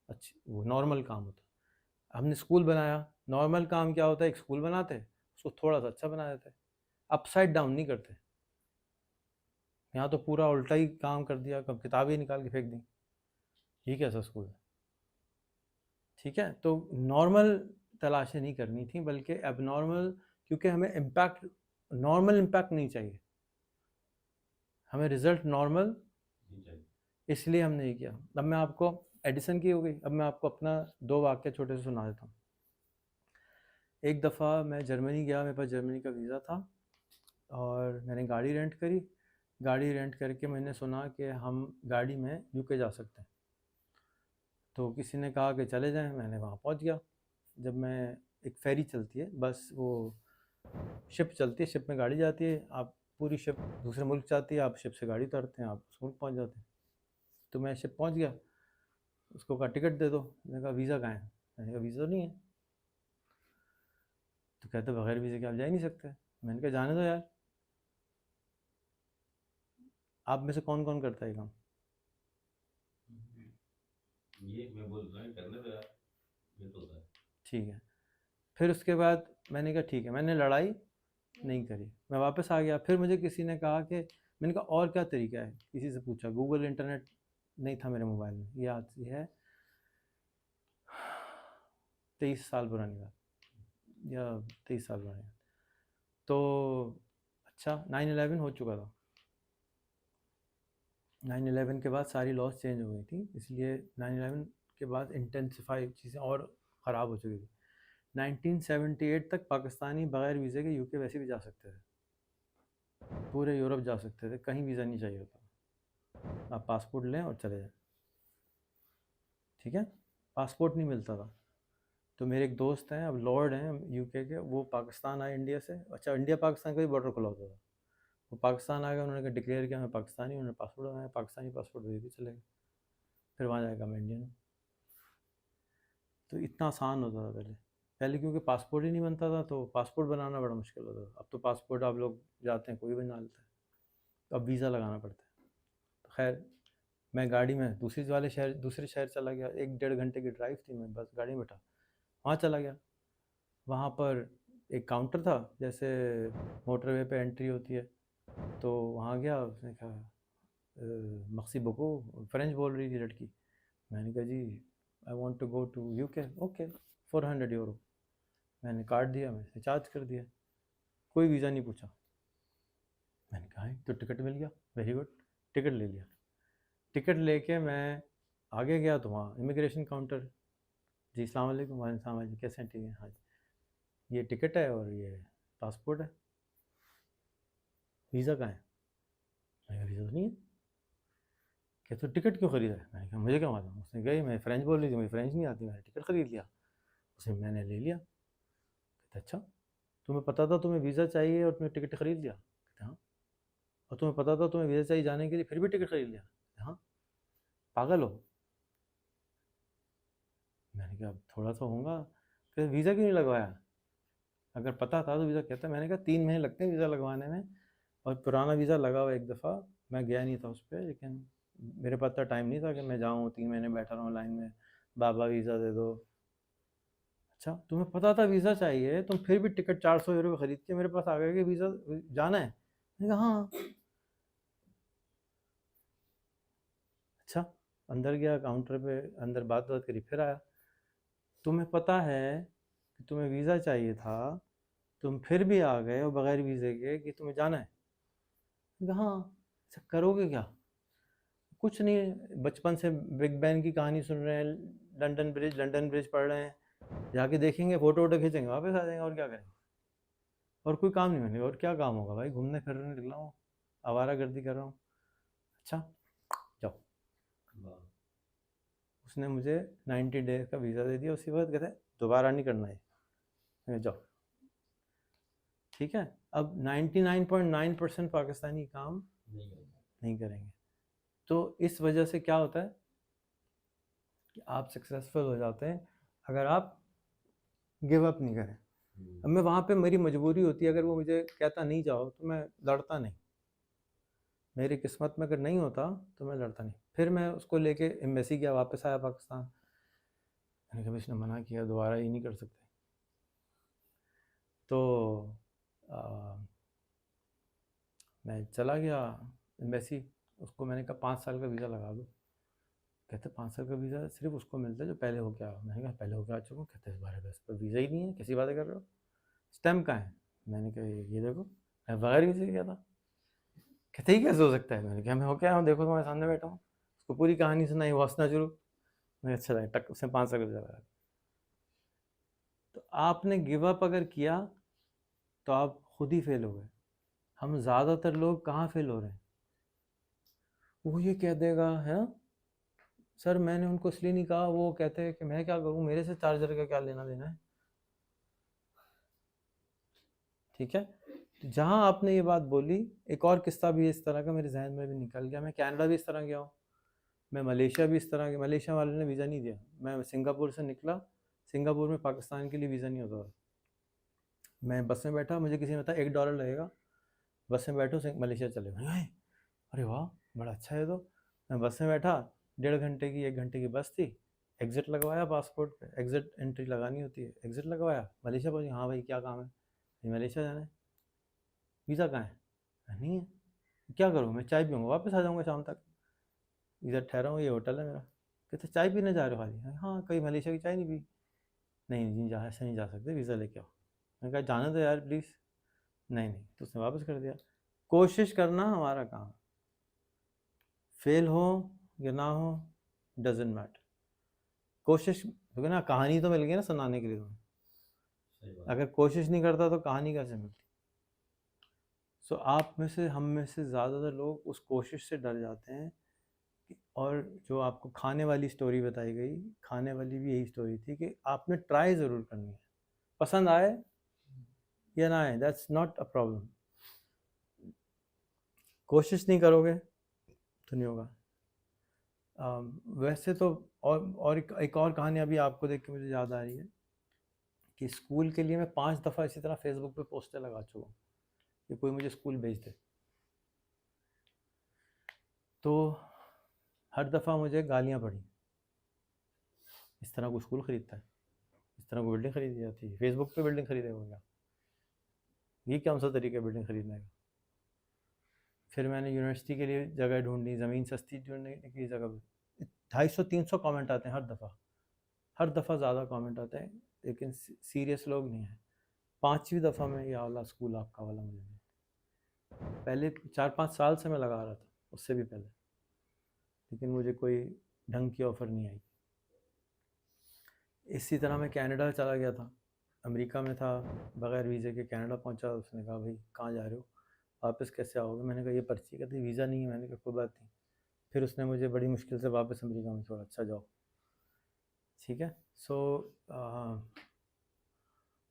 अच्छी वो नॉर्मल काम होता। हमने स्कूल बनाया, नॉर्मल काम क्या होता है? एक स्कूल बनाते, उसको थोड़ा सा अच्छा बना देते, अपसाइड डाउन नहीं करते। यहाँ तो पूरा उल्टा ही काम कर दिया, कब किताबें निकाल के फेंक दी। ये कैसा स्कूल है? ठीक है, तो नॉर्मल तलाशें नहीं करनी थी, बल्कि एबनॉर्मल, क्योंकि हमें इम्पैक्ट, नॉर्मल इम्पैक्ट नहीं चाहिए, हमें रिजल्ट नॉर्मल, इसलिए हमने ये किया। अब मैं आपको, एडिसन की हो गई, अब मैं आपको अपना 2 वाक्य छोटे से सुना देता हूँ। एक दफ़ा मैं जर्मनी गया, मेरे पास जर्मनी का वीज़ा था और मैंने गाड़ी रेंट करी। गाड़ी रेंट करके मैंने सुना कि हम गाड़ी में यूके जा सकते हैं, तो किसी ने कहा कि चले जाएं। मैंने वहाँ पहुँच गया। जब मैं, एक फेरी चलती है, बस वो शिप चलती है, शिप में गाड़ी जाती है, आप पूरी शिप दूसरे मुल्क जाती है, आप शिप से गाड़ी उतारते हैं, आप उस मुल्क पहुँच जाते हैं। तो मैं शिप पहुँच गया, उसको कहा टिकट दे दो। मैंने कहा वीज़ा कहाँ है? मैंने कहा वीज़ा नहीं है। तो कहते बगैर वीज़े के आप जा ही नहीं सकते। मैंने कहा जाने दो यार, आप में से कौन कौन करता है ये काम? ये मैं बोल रहा हूँ करने दो यार, ये तो होता है। ठीक है, फिर उसके बाद मैंने कहा ठीक है, मैंने लड़ाई नहीं करी, मैं वापस आ गया। फिर मुझे किसी ने कहा कि, मैंने कहा और क्या तरीका है? किसी से पूछा, गूगल इंटरनेट नहीं था मेरे मोबाइल में, ये आज ये है 23 साल पुरानी बात, या 23 साल पुरानी बात। तो अच्छा 9/11 हो चुका था। 9/11 के बाद सारी लॉज चेंज हो गई थी, इसलिए 9/11 के बाद इंटेंसिफाई चीज़ें और ख़राब हो चुकी थी। 1978 तक पाकिस्तानी बग़ैर वीज़े के यूके वैसे भी जा सकते थे, पूरे यूरोप जा सकते थे, कहीं वीज़ा नहीं चाहिए होता। आप पासपोर्ट लें और चले जाएं। ठीक है, पासपोर्ट नहीं मिलता था। तो मेरे एक दोस्त हैं, अब लॉर्ड हैं यूके के, वो पाकिस्तान आए इंडिया से। अच्छा, इंडिया पाकिस्तान का भी बॉर्डर खुला होता था। वो पाकिस्तान आ गए, उन्होंने डिक्लेयर किया मैं पाकिस्तानी, उन्होंने पासपोर्ट बनाया, पाकिस्तानी पासपोर्ट भेज के चले गए। फिर वहाँ जाएगा मैं इंडियन हूँ। तो इतना आसान होता था पहले। पहले क्योंकि पासपोर्ट ही नहीं बनता था, तो पासपोर्ट बनाना बड़ा मुश्किल होता था। अब तो पासपोर्ट आप लोग जाते हैं, कोई बना लेता है। तो अब वीज़ा लगाना पड़ता है। तो खैर, मैं गाड़ी में दूसरे शहर चला गया, 1-1.5 घंटे की ड्राइव थी, मैं बस गाड़ी में बैठा, वहाँ चला गया। वहाँ पर एक काउंटर था, जैसे मोटरवे पे एंट्री होती है, तो वहाँ गया। उसने कहा मक्सी बको, फ्रेंच बोल रही थी लड़की। मैंने कहा जी I want to go to UK, okay 400 euro. मैंने काट दिया, मैंने चार्ज कर दिया, कोई वीज़ा नहीं पूछा। मैंने कहा "है, तो टिकट मिल गया, वेरी गुड"। टिकट ले लिया। टिकट लेके मैं आगे गया तो वहाँ इमिग्रेशन काउंटर, जी अस्सलाम वालेकुम। वालेकुम सलाम जी, कैसे हैं, ठीक है, हाँ जी, ये टिकट है और ये पासपोर्ट है, वीज़ा कहाँ है? मैंने कहा वीज़ा तो नहीं है। क्या तो टिकट क्यों ख़रीदा है? मैंने कहा मुझे क्या मालूम। उसने कहा मैं फ़्रेंच बोल रही थी, मुझे फ़्रेंच नहीं आती, मैंने टिकट ख़रीद लिया। उसे मैंने ले लिया। कहते अच्छा, तुम्हें पता था तुम्हें वीज़ा चाहिए और तुमने टिकट ख़रीद लिया? कहते हाँ। और तुम्हें पता था तुम्हें वीज़ा चाहिए जाने के लिए, फिर भी टिकट ख़रीद लिया? कहते हाँ। पागल हो? मैंने कहा थोड़ा सा होगा। कहते वीज़ा क्यों नहीं लगवाया? अगर पता था तो वीज़ा कहता। मैंने कहा 3 महीने लगते हैं वीज़ा लगवाने में, और पुराना वीज़ा लगा हुआ एक दफ़ा, मैं गया नहीं था उस पर, लेकिन मेरे पास इतना टाइम नहीं था कि मैं जाऊँ 3 महीने बैठा रहूँ लाइन में, बाबा वीज़ा दे दो। अच्छा, तुम्हें पता था वीज़ा चाहिए, तुम फिर भी टिकट 400 यूरो का खरीद के मेरे पास आ गए कि वीज़ा जाना है? मैंने कहा हाँ। अच्छा, अंदर गया काउंटर पे, अंदर बात बात करी, फिर आया। तुम्हें पता है कि तुम्हें वीज़ा चाहिए था, तुम फिर भी आ गए और बगैर वीज़े के कि तुम्हें जाना है? मैंने कहा हाँ। अच्छा, करोगे क्या? कुछ नहीं, बचपन से बिग बैन की कहानी सुन रहे हैं, लंदन ब्रिज पढ़ रहे हैं, जाके देखेंगे, फोटो वोटो खींचेंगे, वापस आ जाएंगे, और क्या करेंगे? और कोई काम नहीं। मैंने और क्या काम होगा भाई, घूमने फिरने निकला हूँ, आवारा गर्दी कर रहा हूँ। अच्छा, जाओ। उसने मुझे 90 डेज का वीज़ा दे दिया। उसी वक्त कहते हैं दोबारा नहीं करना है। मैं जाओ, ठीक है। अब 99.9% पाकिस्तानी काम नहीं करेंगे। तो इस वजह से क्या होता है कि आप सक्सेसफुल हो जाते हैं अगर आप गिव अप नहीं करें। अब मैं वहाँ पे मेरी मजबूरी होती है, अगर वो मुझे कहता नहीं जाओ तो मैं लड़ता नहीं, मेरी किस्मत में अगर नहीं होता तो मैं लड़ता नहीं। फिर मैं उसको लेके एम्बेसी गया, वापस आया पाकिस्तान। मैंने कहा इसने मना किया, दोबारा ये नहीं कर सकते। तो आ, मैं चला गया एम्बेसी, उसको मैंने कहा 5 साल का वीज़ा लगा दो। कहते 5 साल का वीज़ा सिर्फ उसको मिलता है जो पहले होके आया। मैंने कहा पहले होके आ चुका हूँ। कहते इस बारे बस पर वीज़ा ही नहीं है, कैसी बातें कर रहे हो, स्टैम्प कहाँ है? मैंने कहा ये देखो, मैं बगैर वीज़े के गया था। कहते ही कैसे हो सकता है? मैंने कहा मैं होके आया हूँ, देखो तुम्हारे सामने बैठा हूँ। उसको पूरी कहानी सुनाई, वो हंसना शुरू। मैं अच्छा लगा, टक उसने 5 साल का वीज़ा लगा। तो आपने गिव अप अगर किया तो आप खुद ही फेल हो गए। हम ज़्यादातर लोग कहाँ फेल हो रहे हैं? वो ये कह देगा है ना, सर मैंने उनको इसलिए नहीं कहा, वो कहते हैं कि मैं क्या करूँ, मेरे से चार्जर का क्या लेना देना है, ठीक है। तो जहाँ आपने ये बात बोली, एक और किस्सा भी इस तरह का मेरे जहन में भी निकल गया। मैं कनाडा भी इस तरह गया हूँ, मैं मलेशिया भी इस तरह के, मलेशिया वाले ने वीज़ा नहीं दिया। मैं सिंगापुर से निकला, सिंगापुर में पाकिस्तान के लिए वीज़ा नहीं होता था। मैं बस में बैठा, मुझे किसी ने बताया $1 लगेगा, बस में बैठो मलेशिया चले गए। अरे वाह, बड़ा अच्छा है। तो मैं बस में बैठा, 1.5 घंटे की 1 घंटे की बस थी। एग्ज़िट लगवाया पासपोर्ट पे, एग्ज़िट एंट्री लगानी होती है, एग्ज़िट लगवाया, मलेशिया पहुंची। हाँ भाई क्या काम है? ये मलेशिया जाना है। वीज़ा कहाँ है? नहीं है। क्या करूँ? मैं चाय पीऊँगा, वापस आ जाऊँगा शाम तक, इधर ठहरा हूँ, ये होटल है मेरा। कहते चाय पीने जा रहे हो खाली? हाँ, कहीं मलेशिया की चाय नहीं पी? नहीं नहीं जा, ऐसे नहीं जा सकते, वीज़ा लेके आओ। मैंने कहा जाने दो यार प्लीज़। नहीं नहीं, तो उसने वापस कर दिया। कोशिश करना हमारा काम, फेल हो या ना हो डजेंट मैटर, कोशिश। क्योंकि ना कहानी तो मिल गई ना सुनाने के लिए तुम्हें, अगर कोशिश नहीं करता तो कहानी कैसे मिलती? सो आप में से, हम में से ज़्यादातर लोग उस कोशिश से डर जाते हैं। और जो आपको खाने वाली स्टोरी बताई गई, खाने वाली भी यही स्टोरी थी कि आपने ट्राई ज़रूर करनी है, पसंद आए या ना आए, दैट्स नॉट अ प्रॉब्लम। कोशिश नहीं करोगे तो नहीं होगा। वैसे तो और एक और कहानी अभी आपको देख के मुझे याद आ रही है कि स्कूल के लिए मैं 5 दफ़ा इसी तरह फेसबुक पे पोस्टर लगा चुका हूँ कि कोई मुझे स्कूल भेज दे। तो हर दफ़ा मुझे गालियाँ पड़ी, इस तरह कोई स्कूल ख़रीदता है, इस तरह को बिल्डिंग खरीदी जाती है। फेसबुक पे बिल्डिंग खरीदेगा क्या? ये कौन सा तरीका है बिल्डिंग खरीदने का? फिर मैंने यूनिवर्सिटी के लिए जगह ढूंढी, ज़मीन सस्ती ढूंढने की जगह 250-300 कमेंट आते हैं हर दफ़ा ज़्यादा कमेंट आते हैं, लेकिन सीरियस लोग नहीं हैं। 5वीं दफ़ा में ये वाला स्कूल आपका वाला मुझे मिला। पहले 4-5 साल से मैं लगा रहा था, उससे भी पहले, लेकिन मुझे कोई ढंग की ऑफ़र नहीं आई। इसी तरह मैं कनाडा चला गया था, अमेरिका में था, बग़ैर वीज़े के कनाडा पहुंचा। उसने कहा भाई कहाँ जा रहे हो, वापस कैसे आओगे? मैंने कहा ये पर्ची, कहती वीज़ा नहीं है। मैंने कहा कोई बात नहीं। फिर उसने मुझे बड़ी मुश्किल से वापस अमेरिका में छोड़ा। अच्छा जाओ, ठीक है। सो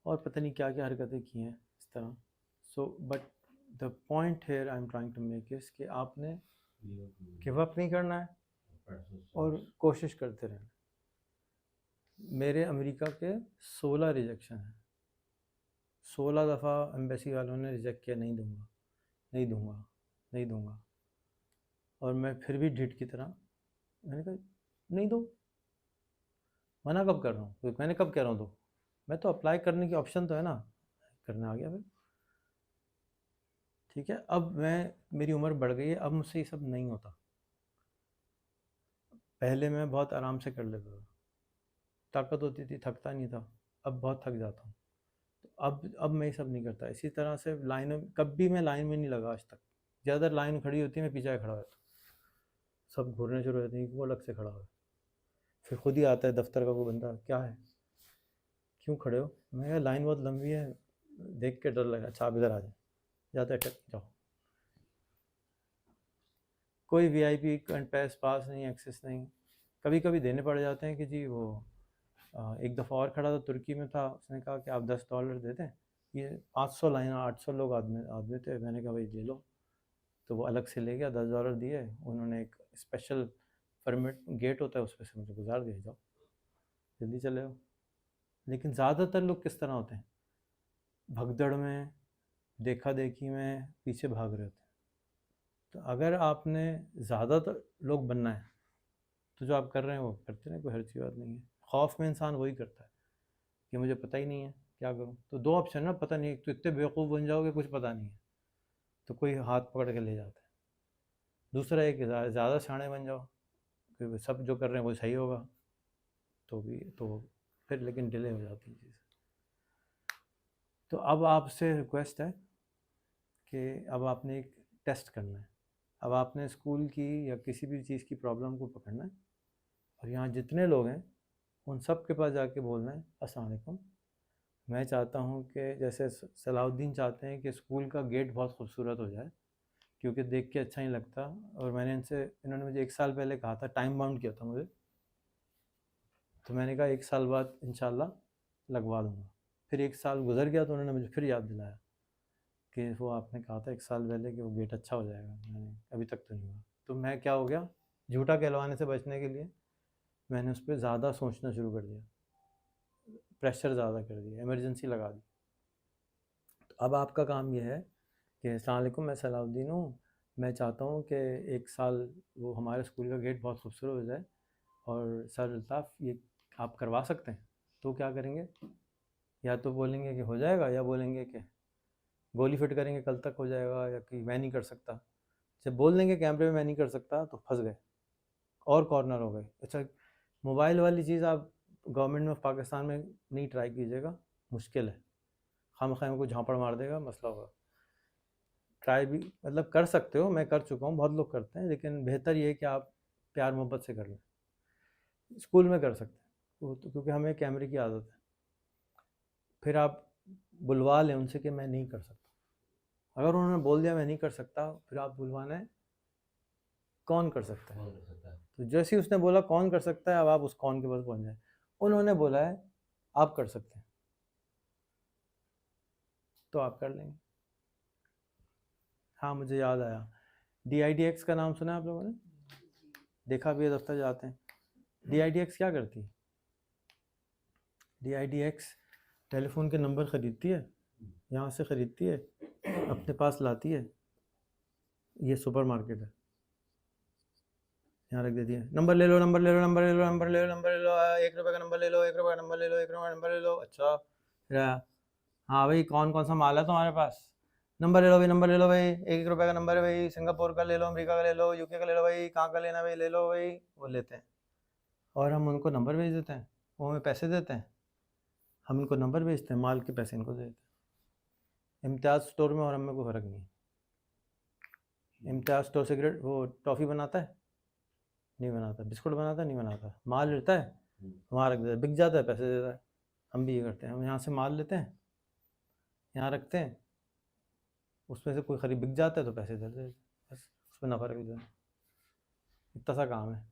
और पता नहीं क्या क्या हरकतें की हैं इस तरह। So but the point here I am trying to make is कि आपने गिव अप नहीं करना है और कोशिश करते रहना। मेरे अमेरिका के 16 रिजेक्शन हैं, 16 दफ़ा एम्बेसी वालों ने रिजेक्ट किया, नहीं दूंगा नहीं दूंगा नहीं दूंगा। और मैं फिर भी ढिठ की तरह, मैंने कहा नहीं दो। मना कब कर रहा हूँ? तो मैंने कब कह रहा हूँ दो? मैं तो अप्लाई करने की ऑप्शन तो है ना, करने आ गया फिर। ठीक है, अब मेरी उम्र बढ़ गई है, अब मुझसे ये सब नहीं होता। पहले मैं बहुत आराम से कर लेता था, ताकत होती थी, थकता नहीं था। अब बहुत थक जाता हूँ, तो अब मैं ये सब नहीं करता। इसी तरह से लाइन में, कभी मैं लाइन में नहीं लगा आज तक। ज़्यादा लाइन खड़ी होती है, मैं पीछे खड़ा होता हूँ, सब घूरने शुरू हो जाते हैं कि वो अलग से खड़ा हो। फिर खुद ही आता है दफ्तर का कोई बंदा, क्या है, क्यों खड़े हो? मैं कहा लाइन बहुत लंबी है, देख के डर लगा। अच्छा आप इधर आ जाए, जाते हैं जाओ। कोई वीआईपी पास नहीं, एक्सेस नहीं। कभी कभी देने पड़ जाते हैं कि जी वो एक दफ़ा और खड़ा था, तुर्की में था, उसने कहा कि आप $10 दे दें। ये 500 लाइन, 800 लोग आदमी थे। मैंने कहा भाई ले लो, तो वो अलग से ले गया, $10 दिए। उन्होंने एक स्पेशल परमिट गेट होता है, उस पर से मुझे गुजार दिया, जाओ जल्दी चले हो। लेकिन ज़्यादातर लोग किस तरह होते हैं? भगदड़ में, देखा देखी में पीछे भाग रहे होते हैं। तो अगर आपने ज़्यादातर लोग बनना है, तो जो आप कर रहे हैं वो करते रहें, कोई हर्ज की बात नहीं है। खौफ में इंसान वही करता है कि मुझे पता ही नहीं है क्या करूं। तो दो ऑप्शन ना, पता नहीं, एक तो इतने बेवकूफ़ बन जाओगे कुछ पता नहीं है, तो कोई हाथ पकड़ के ले जाता है। दूसरा एक ज़्यादा शाणे बन जाओ कि सब जो कर रहे हैं वो सही होगा, तो फिर लेकिन डिले हो जाती है चीज़। तो अब आपसे रिक्वेस्ट है कि अब आपने एक टेस्ट करना है। अब आपने स्कूल की या किसी भी चीज़ की प्रॉब्लम को पकड़ना है, और यहाँ जितने लोग हैं उन सब के पास जाके बोलना है अस्सलाम वालेकुम, मैं चाहता हूँ कि जैसे सलाउद्दीन चाहते हैं कि स्कूल का गेट बहुत खूबसूरत हो जाए, क्योंकि देख के अच्छा नहीं लगता। और इन्होंने मुझे 1 साल पहले कहा था, टाइम बाउंड किया था मुझे, तो मैंने कहा 1 साल बाद इंशाल्लाह लगवा दूँगा। फिर 1 साल गुजर गया, तो उन्होंने मुझे फिर याद दिलाया कि वो आपने कहा था 1 साल पहले कि वो गेट अच्छा हो जाएगा। मैंने अभी तक तो नहीं हुआ। तो मैं क्या हो गया, झूठा कहलवाने से बचने के लिए मैंने उस पर ज़्यादा सोचना शुरू कर दिया, प्रेशर ज़्यादा कर दिया, इमरजेंसी लगा दी। तो अब आपका काम यह है कि अस्सलाम वालेकुम, मैं सलाउद्दीन हूँ, मैं चाहता हूँ कि 1 साल वो हमारे स्कूल का गेट बहुत खूबसूरत हो जाए, और सर अल्ताफ़ ये आप करवा सकते हैं। तो क्या करेंगे, या तो बोलेंगे कि हो जाएगा, या बोलेंगे कि गोली फिट करेंगे कल तक हो जाएगा, या कि मैं नहीं कर सकता। जब बोल देंगे कैमरे में मैं नहीं कर सकता, तो फंस गए और कॉर्नर हो गए। अच्छा, मोबाइल वाली चीज़ आप गवर्नमेंट ऑफ पाकिस्तान में नहीं ट्राई कीजिएगा, मुश्किल है, खामख़ा को झापड़ मार देगा, मसला होगा। ट्राई भी मतलब कर सकते हो, मैं कर चुका हूँ, बहुत लोग करते हैं, लेकिन बेहतर ये है कि आप प्यार मोहब्बत से कर लें। स्कूल में कर सकते हैं वो तो, क्योंकि हमें कैमरे की आदत है। फिर आप बुलवा लें उनसे कि मैं नहीं कर सकता। अगर उन्होंने बोल दिया मैं नहीं कर सकता, फिर आप बुलवाना है कौन कर सकता है। तो जैसे ही उसने बोला कौन कर सकता है, अब आप उस कौन के पास पहुंच जाए। उन्होंने बोला है आप कर सकते हैं, तो आप कर लेंगे। हाँ मुझे याद आया, DIDX का नाम सुना है आप लोगों ने? देखा भी है, दफ्तर जाते हैं। DIDX क्या करती है? DIDX टेलीफोन के नंबर ख़रीदती है, यहाँ से ख़रीदती है, अपने पास लाती है। ये सुपर मार्केट है, यहाँ रख देती है, नंबर ले लो, नंबर ले लो, नंबर ले लो, नंबर ले लो, नंबर ले लो, 1 रुपये का नंबर ले लो, 1 रुपये का नंबर ले लो, 1 रुपये का नंबर ले लो। अच्छा फिर हाँ भाई कौन कौन सा माल है तुम्हारे पास, नंबर ले लो भाई, नंबर ले लो भाई, 1 रुपये का नंबर है भाई, सिंगापुर का ले लो, अमेरिका का ले लो, यूके का ले लो भाई, कहाँ का लेना भाई ले लो भाई। वो लेते हैं और हम उनको नंबर भेज देते हैं, वो हमें पैसे देते हैं, हम इनको नंबर भेजते हैं, माल के पैसे इनको दे देते हैं। इम्तियाज़ स्टोर में और हमें कोई फ़र्क नहीं है। इम्तियाज़ स्टोर सिगरेट वो टॉफ़ी बनाता है नहीं बनाता, बिस्कुट बनाता है नहीं बनाता, माल लेता है वहाँ रख देता है, बिक जाता है पैसे देता है। हम भी ये करते हैं, हम यहाँ से माल लेते हैं, यहाँ रखते हैं, उसमें से कोई खरीद बिक जाता है तो पैसे दे देते हैं, बस उसमें नफ़ा रख देते हैं। इतना सा काम है,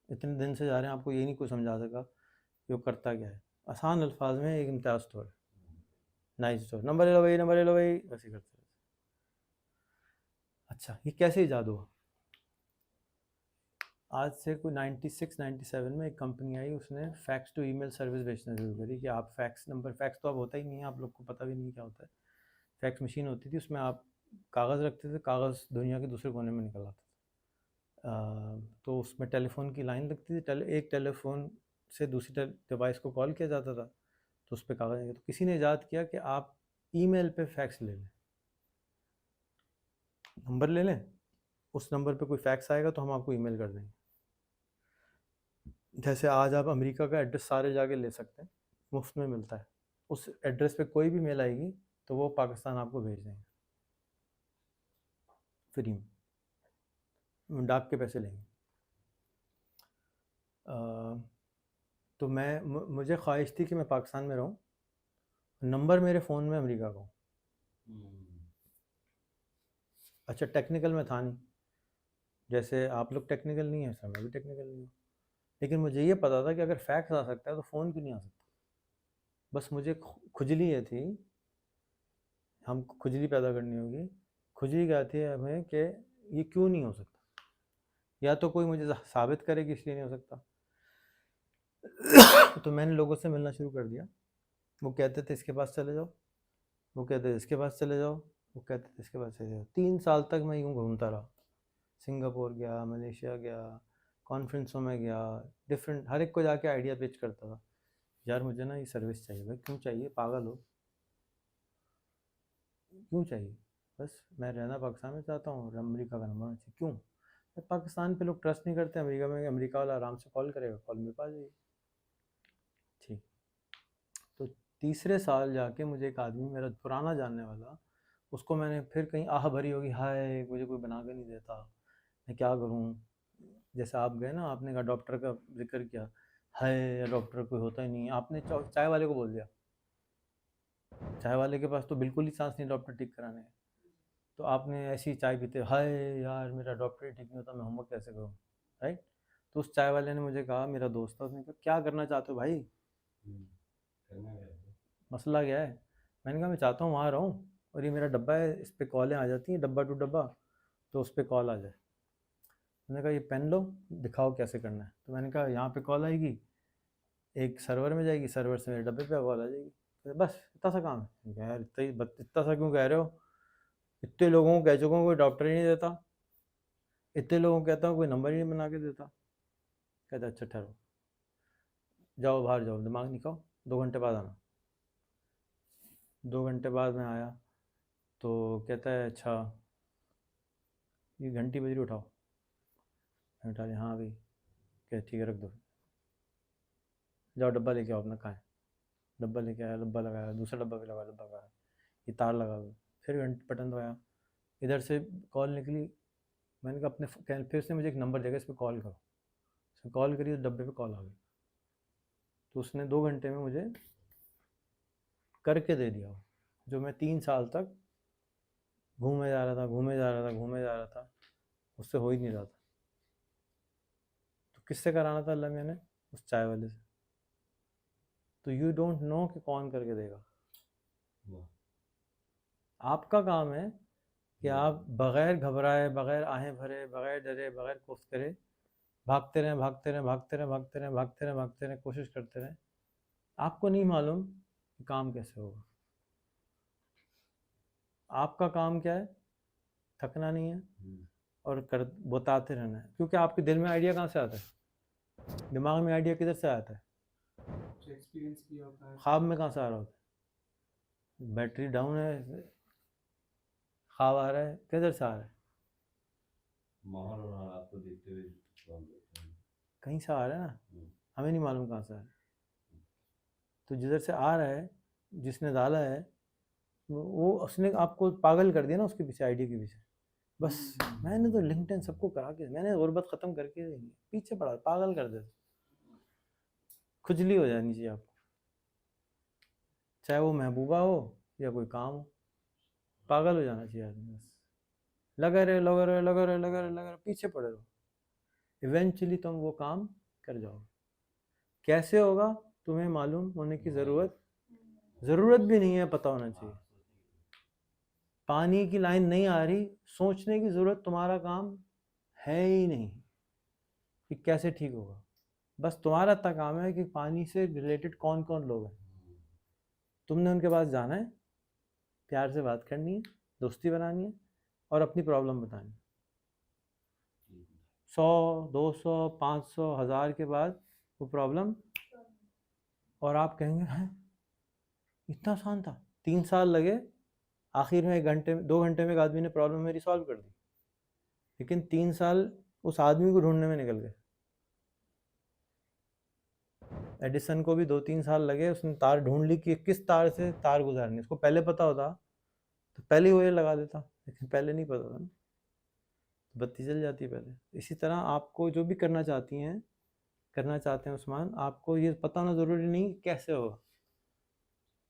इतने दिन से जा रहे हैं, आपको ये नहीं कोई समझा सका कि वो करता क्या है। आसान अल्फाज में एक इम्तियाज़ स्टोर है, नाइस स्टोर, नंबर ले लो भाई, नंबर ले लो भाई, बस ही करते हैं। अच्छा ये कैसे ईजाद हुआ? आज से कोई 96-97 में एक कंपनी आई, उसने फैक्स टू ईमेल सर्विस बेचना शुरू करी कि आप फैक्स नंबर, फैक्स तो अब होता ही नहीं है, आप लोग को पता भी नहीं क्या होता है। फैक्स मशीन होती थी, उसमें आप कागज़ रखते थे, कागज़ दुनिया के दूसरे कोने में निकल आता था। तो उसमें टेलीफोन की लाइन लगती थी, एक टेलीफोन से दूसरी डिवाइस को कॉल किया जाता था, तो उस पर कागज़, तो किसी ने ईजाद किया कि आप ईमेल पे फैक्स ले लें, नंबर ले लें, उस नंबर पे कोई फैक्स आएगा तो हम आपको ईमेल कर देंगे। जैसे आज आप अमेरिका का एड्रेस सारे जाके ले सकते हैं, मुफ्त में मिलता है, उस एड्रेस पे कोई भी मेल आएगी तो वो पाकिस्तान आपको भेज देंगे फ्री में, डाक के पैसे लेंगे। तो मुझे ख्वाहिश थी कि मैं पाकिस्तान में रहूं, नंबर मेरे फ़ोन में अमेरिका का हो। अच्छा टेक्निकल में था नहीं, जैसे आप लोग टेक्निकल नहीं है, सर मैं भी टेक्निकल नहीं हूँ, लेकिन मुझे ये पता था कि अगर फैक्स आ सकता है तो फ़ोन क्यों नहीं आ सकता। बस मुझे खुजली ये थी, हम खुजली पैदा करनी होगी। खुजली क्या थी हमें कि ये क्यों नहीं हो सकता, या तो कोई मुझे साबित करे कि इसलिए नहीं हो सकता। तो मैंने लोगों से मिलना शुरू कर दिया, वो कहते थे इसके पास चले जाओ, वो कहते थे इसके पास चले जाओ, वो कहते थे इसके पास चले जाओ। 3 साल तक मैं यूँ घूमता रहा, सिंगापुर गया, मलेशिया गया, कॉन्फ्रेंसों में गया, डिफरेंट, हर एक को जाके आइडिया पिच करता था, यार मुझे ना ये सर्विस चाहिए। भाई क्यों चाहिए, पागल हो, क्यों चाहिए? बस मैं रहना पाकिस्तान में चाहता हूँ, अमेरिका का नंबर होना चाहिए। क्यों? पाकिस्तान पे लोग ट्रस्ट नहीं करते, अमेरिका में अमेरिका वाला आराम से कॉल करेगा, कॉल मेरे पास जाएगी। ठीक, तो तीसरे साल जाके मुझे एक आदमी, मेरा पुराना जानने वाला, उसको मैंने फिर कहीं आह भरी होगी, हाय मुझे कोई बना के नहीं देता, मैं क्या करूँ। जैसे आप गए ना, आपने कहा डॉक्टर का जिक्र किया, हाय डॉक्टर कोई होता ही नहीं, आपने चाय वाले को बोल दिया, चाय वाले के पास तो बिल्कुल ही चांस नहीं डॉक्टर ठीक कराने का, तो आपने ऐसी चाय पीते, हाय यार मेरा डॉक्टर ही ठीक नहीं होता, मैं होमवर्क कैसे करूँ, राइट। तो उस चाय वाले ने मुझे कहा, मेरा दोस्त था, उसने कहा क्या करना चाहते हो भाई, मसला क्या है? मैंने कहा मैं चाहता हूँ वहाँ रहूँ, और ये मेरा डब्बा है, इस पर कॉलें आ जाती हैं, डब्बा टू डब्बा, तो उस पर कॉल आ जाए। मैंने कहा ये पेन लो, दिखाओ कैसे करना है। तो मैंने कहा यहाँ पे कॉल आएगी, एक सर्वर में जाएगी, सर्वर से मेरे डब्बे पे कॉल आ जाएगी, तो बस इतना सा काम है। मैंने कहा यार इतना सा क्यों कह रहे हो, इतने लोगों को कह चुका हूँ, कोई डॉक्टर ही नहीं देता, इतने लोगों को कहता हूँ कोई नंबर ही नहीं बना के देता। कहता अच्छा ठहरो, जाओ बाहर जाओ, दिमाग निकालो, 2 घंटे बाद आना। 2 घंटे बाद मैं आया तो कहता है अच्छा ये घंटी बज रही, उठाओ। मैं उठा लिया, हाँ भाई, क्या ठीक है रख दो, जाओ डब्बा लेके आओ अपना, कहाँ है? डब्बा लेके आया, डब्बा लगाया, दूसरा डब्बा भी लगा, डब्बा लगाया, ये तार लगा दो, फिर बटन दबाया, इधर से कॉल निकली। मैंने कहा अपने, फिर से मुझे एक नंबर देगा, इस पर कॉल करो, इसमें कॉल करी तो डब्बे पे कॉल आ गई। तो उसने 2 घंटे में मुझे करके दे दिया, जो मैं 3 साल तक घूमे जा रहा था, घूमे जा रहा था, घूमे जा रहा था, उससे हो ही नहीं रहा था। तो किससे कराना था अल्लाह मैंने? उस चाय वाले से। तो यू डोंट नो कि कौन करके देगा। आपका काम है कि आप बग़ैर घबराए, बग़ैर आहें भरे, बग़ैर डरे, बग़ैर खौफ करे, भागते रहें, भागते रहें, भागते रहें, भागते रहें, भागते रहें, भागते रहें, कोशिश करते रहें। आपको नहीं मालूम कि काम कैसे होगा। आपका काम क्या है? थकना नहीं है, और कर बताते रहना है, क्योंकि आपके दिल में आइडिया कहाँ से आता है, दिमाग में आइडिया किधर से आता है, एक्सपीरियंस किया होता है। ख्वाब में कहाँ से आ रहा होता है, बैटरी डाउन है, ख्वाब आ रहा है, किधर से आ रहा है, माहौल और हालात को देखते हुए काम करते हैं। कहीं से आ रहा है ना, हमें नहीं मालूम कहाँ से आ रहा है। तो जिधर से आ रहा है, जिसने डाला है, वो उसने आपको पागल कर दिया ना उसके पीछे, आइडिया के पीछे। बस मैंने तो लिंक्डइन सबको करा के, मैंने गुर्बत ख़त्म करके पीछे पड़ा, पागल कर देता, खुजली हो जानी चाहिए आपको, चाहे वो महबूबा हो या कोई काम हो, पागल हो जाना चाहिए आदमी। बस लगा रहे लगा रहे लगा रहे लगा रहे लगा रहे, पीछे पड़े रहो, इवेंचुअली तुम वो काम कर जाओगे। कैसे होगा तुम्हें मालूम होने की ज़रूरत भी नहीं है, पता होना चाहिए। पानी की लाइन नहीं आ रही, सोचने की ज़रूरत तुम्हारा काम है ही नहीं कि कैसे ठीक होगा। बस तुम्हारा इतना काम है कि पानी से रिलेटेड कौन कौन लोग हैं, तुमने उनके पास जाना है, प्यार से बात करनी है, दोस्ती बनानी है और अपनी प्रॉब्लम बतानी है। 100, 200, 500, 1000 के बाद वो प्रॉब्लम, और आप कहेंगे हैं इतना आसान था, 3 साल लगे, आखिर में 1 घंटे में 2 घंटे में एक आदमी ने प्रॉब्लम मेरी सॉल्व कर दी, लेकिन 3 साल उस आदमी को ढूंढने में निकल गए। एडिसन को भी 2-3 साल लगे, उसने तार ढूंढ ली कि किस तार से तार गुजारनी, उसको पहले पता होता तो पहले ही वो ये लगा देता, लेकिन पहले नहीं पता था ना, बत्ती जल जाती है पहले। इसी तरह आपको जो भी करना चाहते हैं उस्मान, आपको ये पता होना ज़रूरी नहीं कैसे होगा।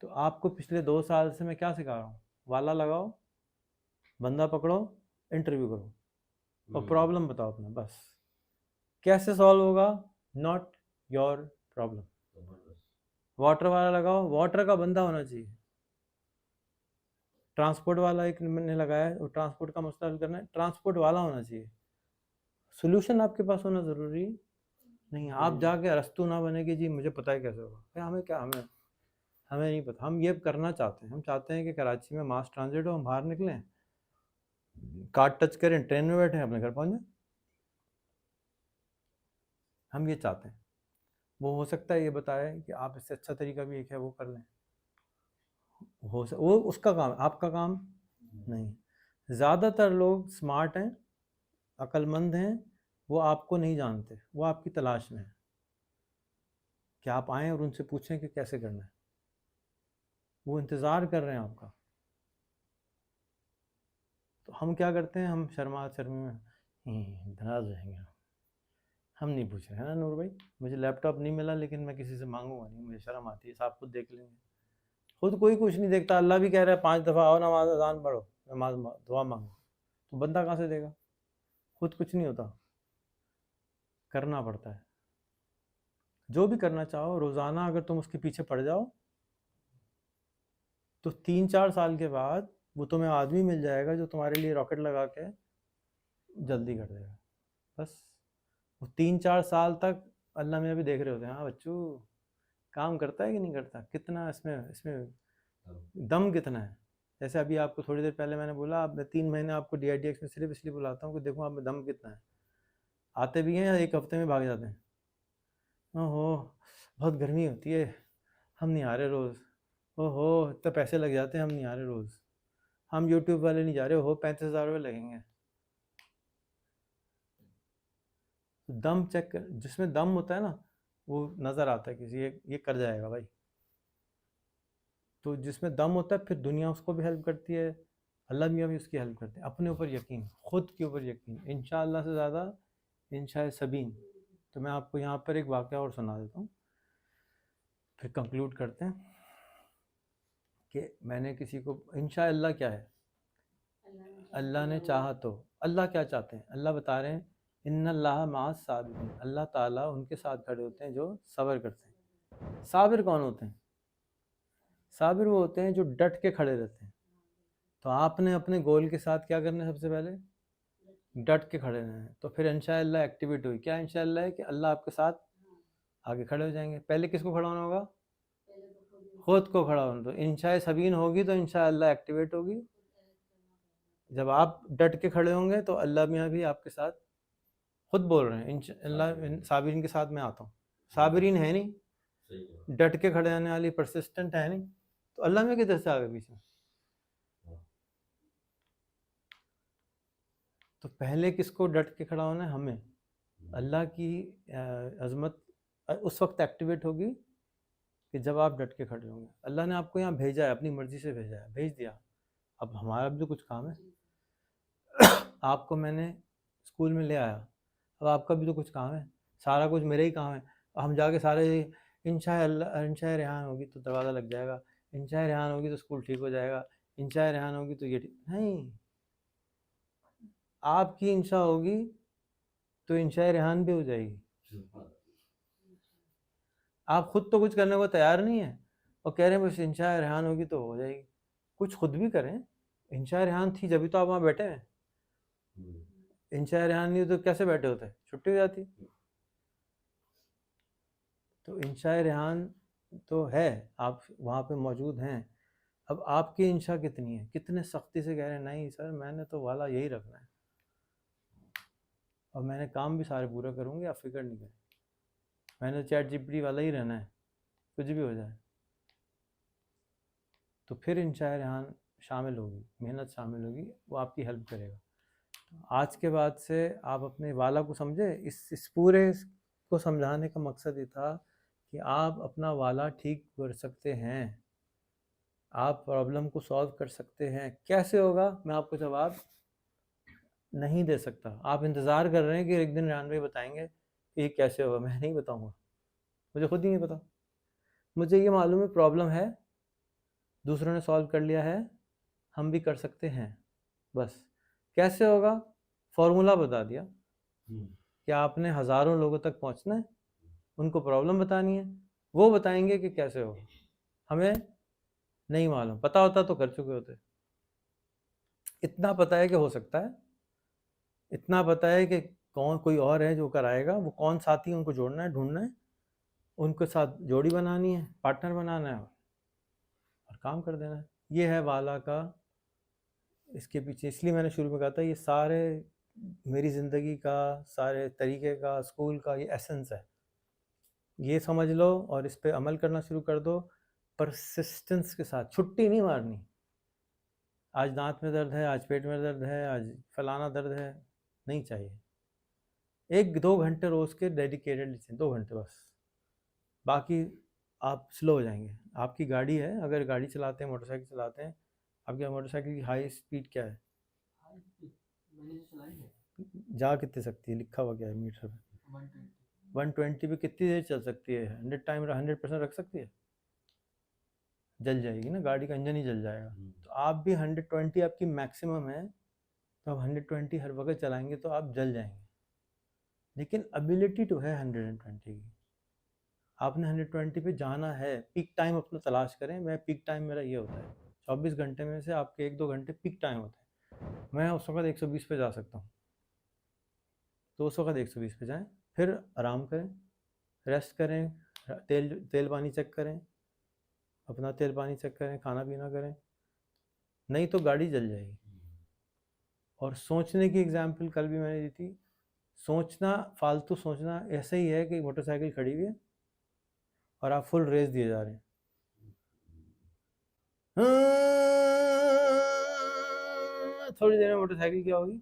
तो आपको पिछले 2 साल से मैं क्या सिखा रहा हूँ, वाला लगाओ, बंदा पकड़ो, इंटरव्यू करो और प्रॉब्लम बताओ अपना, बस कैसे सॉल्व होगा, नॉट योर प्रॉब्लम। वाटर वाला लगाओ, वाटर का बंदा होना चाहिए। ट्रांसपोर्ट वाला एक मैंने लगाया है, वो ट्रांसपोर्ट का मसला हल करना है, ट्रांसपोर्ट वाला होना चाहिए, सोल्यूशन आपके पास होना ज़रूरी नहीं। आप जाके अरस्तू ना बने कि जी मुझे पता है कैसे होगा, हमें क्या, हमें नहीं पता। हम ये करना चाहते हैं, हम चाहते हैं कि कराची में मास ट्रांजिट हो, हम बाहर निकलें, कार्ड टच करें, ट्रेन में बैठे अपने घर पहुंच जाए, हम ये चाहते हैं। वो हो सकता है ये बताए कि आप इससे अच्छा तरीका भी एक है, वो कर लें, वो उसका काम है, आपका काम नहीं। ज़्यादातर लोग स्मार्ट हैं, अक्लमंद हैं, वो आपको नहीं जानते, वो आपकी तलाश में है कि आप आएँ और उनसे पूछें कि कैसे करना है, वो इंतज़ार कर रहे हैं आपका। तो हम क्या करते हैं, हम शर्मी में नाराज़ हो जाएंगे, हम नहीं पूछ रहे हैं ना नूर भाई, मुझे लैपटॉप नहीं मिला लेकिन मैं किसी से मांगूंगा नहीं, मुझे शर्म आती है, साहब खुद देख लेंगे। खुद कोई कुछ नहीं देखता, अल्लाह भी कह रहा है 5 दफ़ा आओ नमाज अजान पढ़ो, नमाज दुआ मांगो, तो बंदा कहाँ से देगा, खुद कुछ नहीं होता, करना पड़ता है। जो भी करना चाहो रोज़ाना अगर तुम उसके पीछे पड़ जाओ तो 3-4 साल के बाद वो तुम्हें आदमी मिल जाएगा जो तुम्हारे लिए रॉकेट लगा के जल्दी कर देगा। बस वो 3-4 साल तक अल्लाह में भी देख रहे होते हैं, हाँ बच्चू काम करता है कि नहीं करता, कितना इसमें दम कितना है। जैसे अभी आपको थोड़ी देर पहले मैंने बोला, आप 3 महीने आपको DIDX में सिर्फ इसलिए बुलाता हूँ कि देखो आप में दम कितना है। आते भी हैं या 1 हफ्ते में भाग जाते हैं, ओहो बहुत गर्मी होती है, हम नहीं आ रहे रोज़, ओहो इतने पैसे लग जाते हैं, हम नहीं आ रहे रोज़, हम यूट्यूब वाले नहीं जा रहे हो, 35,000 रुपये लगेंगे। दम चेक कर, जिसमें दम होता है ना वो नज़र आता है किसी, ये कर जाएगा भाई। तो जिसमें दम होता है फिर दुनिया उसको भी हेल्प करती है, अल्लाह मियाँ भी उसकी हेल्प करते हैं। अपने ऊपर यकीन, खुद के ऊपर यकीन, इंशाअल्लाह से ज़्यादा इंशाए सबीन। तो मैं आपको यहाँ पर एक वाक़या और सुना देता हूँ, फिर कंक्लूड करते हैं कि मैंने किसी को, इंशाअल्लाह क्या है, अल्लाह ने चाहा तो, अल्लाह क्या चाहते हैं, अल्लाह बता रहे हैं इन्नल्लाह माअस साबिरीन, अल्लाह ताला उनके साथ खड़े होते हैं जो सब्र करते हैं। साबिर कौन होते हैं, साबिर वो होते हैं जो डट के खड़े रहते हैं। तो आपने अपने गोल के साथ क्या करना है, सबसे पहले डट के खड़े रहना है। तो फिर इंशाअल्लाह एक्टिवेट हुई, क्या इंशाअल्लाह है कि अल्लाह आपके साथ आगे खड़े हो जाएंगे। पहले किसको खड़ा होना होगा, खुद को खड़ा होना। तो इंशाए सबीन होगी तो इंशाअल्लाह एक्टिवेट होगी, जब आप डट के खड़े होंगे तो अल्लाह मियाँ भी आपके साथ खुद बोल रहे हैं, इंशाअल्लाह साबिरीन के साथ मैं आता हूँ। साबिरीन है नहीं, सही है। डट के खड़े रहने वाली परसिस्टेंट है नहीं, तो अल्लाह में किधर से आ गए बीच में? तो पहले किसको डट के खड़ा होना है? हमें। अल्लाह की अजमत उस वक्त एक्टिवेट होगी कि जब आप डट के खड़े होंगे। अल्लाह ने आपको यहाँ भेजा है, अपनी मर्जी से भेजा है, भेज दिया। अब हमारा भी तो कुछ काम है। आपको मैंने स्कूल में ले आया, अब आपका भी तो कुछ काम है, सारा कुछ मेरा ही काम है। हम जाके सारे इंशाअल्लाह रेहान होगी तो दरवाज़ा लग जाएगा, इंशाअल्लाह रेहान होगी तो स्कूल ठीक हो जाएगा, इंशाअल्लाह रेहान होगी तो ये ठीक नहीं। आपकी इंशा होगी तो इंशाअल्लाह रेहान भी हो जाएगी। आप खुद तो कुछ करने को तैयार नहीं है और कह रहे हैं बस इंशाअल्लाह रेहान होगी तो हो जाएगी। कुछ खुद भी करें। इंशाअल्लाह रेहान थी जब तो आप वहाँ बैठे हैं। इंशाअल्लाह रेहान नहीं तो कैसे बैठे होते? छुट्टी हो जाती। तो इंशाअल्लाह रेहान तो है, आप वहाँ पे मौजूद हैं। अब आपकी इंशा कितनी है? कितने सख्ती से कह रहे हैं नहीं सर मैंने तो वाला यही रखना है और मैंने काम भी सारे पूरे करूँगी, आप फिक्र नहीं करें, मैंने ChatGPT वाला ही रहना है, कुछ भी हो जाए। तो फिर इंशाअल्लाह रेहान शामिल होगी, मेहनत शामिल होगी, वो आपकी हेल्प करेगा। आज के बाद से आप अपने वाला को समझे। इस पूरे को समझाने का मकसद ये था कि आप अपना वाला ठीक कर सकते हैं, आप प्रॉब्लम को सॉल्व कर सकते हैं। कैसे होगा मैं आपको जवाब नहीं दे सकता। आप इंतज़ार कर रहे हैं कि एक दिन रेहान भाई बताएंगे कि ये कैसे होगा, मैं नहीं बताऊंगा, मुझे खुद ही नहीं पता। मुझे ये मालूम है प्रॉब्लम है, दूसरों ने सॉल्व कर लिया है, हम भी कर सकते हैं। बस कैसे होगा? फॉर्मूला बता दिया कि आपने हज़ारों लोगों तक पहुंचना है, उनको प्रॉब्लम बतानी है, वो बताएंगे कि कैसे होगा। हमें नहीं मालूम, पता होता तो कर चुके होते। इतना पता है कि हो सकता है, इतना पता है कि कौन कोई और है जो कराएगा, वो कौन साथी है उनको जोड़ना है, ढूंढना है, उनके साथ जोड़ी बनानी है, पार्टनर बनाना है और काम कर देना है। ये है वाला का इसके पीछे। इसलिए मैंने शुरू में कहा था ये सारे मेरी ज़िंदगी का, सारे तरीके का, स्कूल का ये एसेंस है। ये समझ लो और इस पे अमल करना शुरू कर दो परसिस्टेंस के साथ। छुट्टी नहीं मारनी। आज दांत में दर्द है, आज पेट में दर्द है, आज फलाना दर्द है, नहीं चाहिए। 1-2 घंटे रोज़ के डेडिकेटेड लीजिए, 2 घंटे बस। बाकी आप स्लो हो जाएंगे। आपकी गाड़ी है, अगर गाड़ी चलाते हैं, मोटरसाइकिल चलाते हैं, आपकी मोटरसाइकिल की हाई स्पीड क्या है? मैंने जो चलाई है जा कितनी सकती है? लिखा हुआ क्या है मीटर पे? 120। 120 पे कितनी देर चल सकती है? 100% रख सकती है? जल जाएगी ना, गाड़ी का इंजन ही जल जाएगा। तो आप भी 120 आपकी मैक्सिमम है, तो आप 120 हर वक्त चलाएंगे तो आप जल जाएंगे। लेकिन एबिलिटी तो है 120 की। आपने 120 पे जाना है। पीक टाइम अपना तलाश करें। मैं पीक टाइम मेरा ये होता है 24 घंटे में से आपके 1-2 घंटे पीक टाइम होता है। मैं उस वक्त 120 पे जा सकता हूँ, तो उस वक्त 120 पे जाएं, फिर आराम करें, रेस्ट करें, तेल पानी चेक करें, अपना तेल पानी चेक करें, खाना पीना करें, नहीं तो गाड़ी जल जाएगी। और सोचने की एग्जाम्पल कल भी मैंने दी थी। सोचना, फालतू सोचना ऐसे ही है कि मोटरसाइकिल खड़ी हुई है और आप फुल रेस दिए जा रहे हैं। थोड़ी देर में मोटरसाइकिल क्या होगी?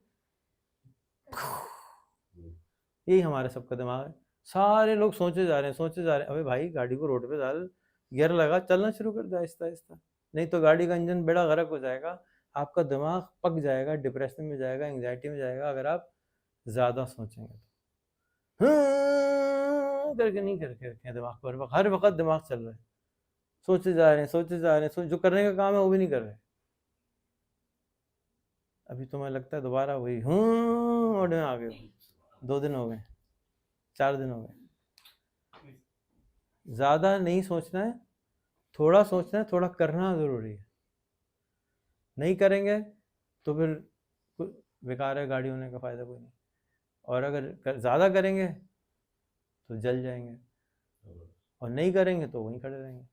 यही हमारे सबका दिमाग है। सारे लोग सोचे जा रहे हैं, सोचे जा रहे हैं। अबे भाई गाड़ी को रोड पे डाल, गियर लगा, चलना शुरू कर दे आहिस्ता आहिस्ता, नहीं तो गाड़ी का इंजन बेड़ा गर्क हो जाएगा। आपका दिमाग पक जाएगा, डिप्रेशन में जाएगा, एंग्जाइटी में जाएगा अगर आप ज़्यादा सोचेंगे तो। करके नहीं करके रखें दिमाग पर, हर वक्त दिमाग चल रहा है, सोचे जा रहे हैं, सोचे जा रहे हैं, जो करने का काम है वो भी नहीं कर रहे। अभी तुम्हें लगता है दोबारा वही मोड में आ गए हो। 2 दिन हो गए, 4 दिन हो गए। ज़्यादा नहीं सोचना है, थोड़ा सोचना है, थोड़ा करना ज़रूरी है। नहीं करेंगे तो फिर बेकार है, गाड़ी होने का फ़ायदा कोई नहीं। और अगर ज़्यादा करेंगे तो जल जाएंगे, और नहीं करेंगे तो वहीं खड़े रहेंगे।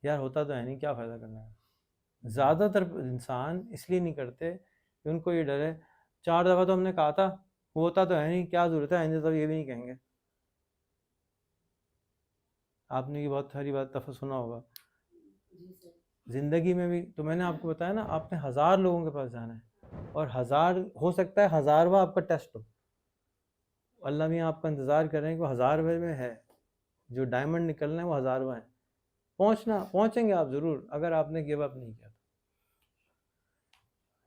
यार होता तो है नहीं, क्या फ़ायदा करना है? ज़्यादातर इंसान इसलिए नहीं करते कि उनको ये डर है 4 दफ़ा तो हमने कहा था, होता तो है नहीं, क्या ज़रूरत है, आइंदा तो ये भी नहीं कहेंगे। आपने ये बहुत सारी बात दफ़ा सुना होगा जी सर। ज़िंदगी में भी। तो मैंने आपको बताया ना, आपने 1000 लोगों के पास जाना है और 1000 हो सकता है 1000वां आपका टेस्ट हो। अल्लाह मियाँ आपका इंतज़ार कर रहे हैं कि वो 1000वें में है, जो डायमंड निकलना है वो 1000वां है। पहुँचेंगे आप ज़रूर, अगर आपने गिव अप नहीं किया।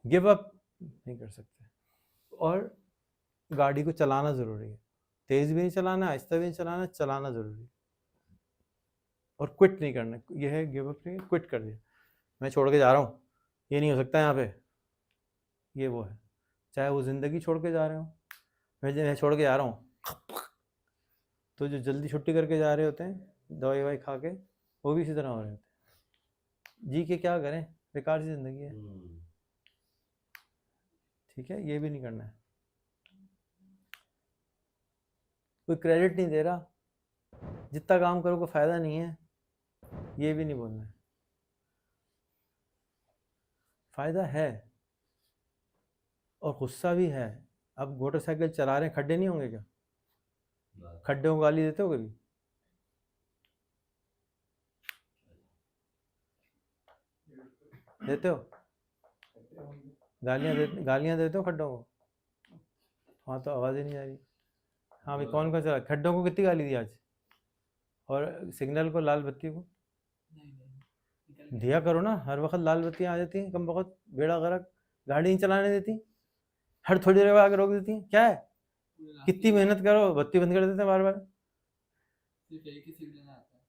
गिव अप नहीं कर सकते। और गाड़ी को चलाना ज़रूरी है, तेज़ भी नहीं चलाना, आहिस्ता भी नहीं चलाना, चलाना ज़रूरी है। और क्विट नहीं करना, यह है गिव अप नहीं, क्विट कर दिया, मैं छोड़ के जा रहा हूँ, ये नहीं हो सकता यहाँ पे, ये वो है। चाहे वो ज़िंदगी छोड़ के जा रहे हो, मैं छोड़ के जा रहा हूँ, तो जो जल्दी छुट्टी करके जा रहे होते हैं दवाई ववाई खा के, वो भी इसी तरह हो रहे होते हैं। जी के क्या करें, बेकार सी ज़िंदगी है। ठीक है, ये भी नहीं करना है। कोई क्रेडिट नहीं दे रहा, जितना काम करो कोई फ़ायदा नहीं है, ये भी नहीं बोलना है। फ़ायदा है और गुस्सा भी है। अब मोटरसाइकिल चला रहे हैं, खड्डे नहीं होंगे क्या? खड्डे को गाली देते हो कभी? देते हो? गालियाँ देते हो खड्डों को? हाँ, तो आवाज़ ही नहीं आ रही। हाँ भाई, कौन चला खड्डों को? कितनी गाली दी आज? और सिग्नल को, लाल बत्ती को नहीं निकल गया। दिया करो ना, हर वक्त लाल बत्तियाँ आ जाती हैं, कम वक्त बेड़ा गर्क, गाड़ी नहीं चलाने देती, हर थोड़ी देर बाद आके रोक देती हैं, क्या है? पूरे रास्ते कितनी मेहनत करो, बत्ती बंद कर देते हैं बार बार, सिर्फ एक ही सिग्नल आता है,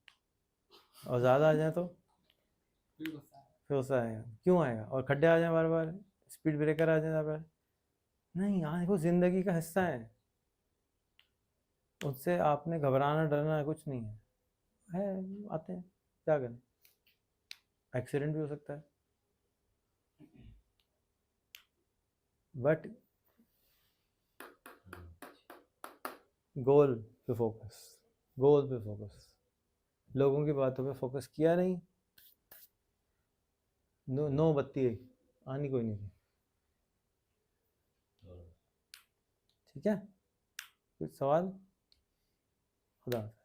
और ज़्यादा आ जाए तो फिर गुस्सा है। फिर गुस्सा आएगा। क्यों आएगा? और खड्डे आ जाए बार बार, स्पीड ब्रेकर आ जाए बार बार, नहीं, आज वो ज़िंदगी का हिस्सा है, उससे आपने घबराना डरना कुछ नहीं है, आते हैं, क्या करें, एक्सीडेंट भी हो सकता है। बट गोल पे फोकस, गोल पे फोकस, लोगों की बातों पे फोकस किया नहीं, नो बत्ती आनी कोई नहीं थी। ठीक है, कुछ सवाल? खुदा हाफ़िज़।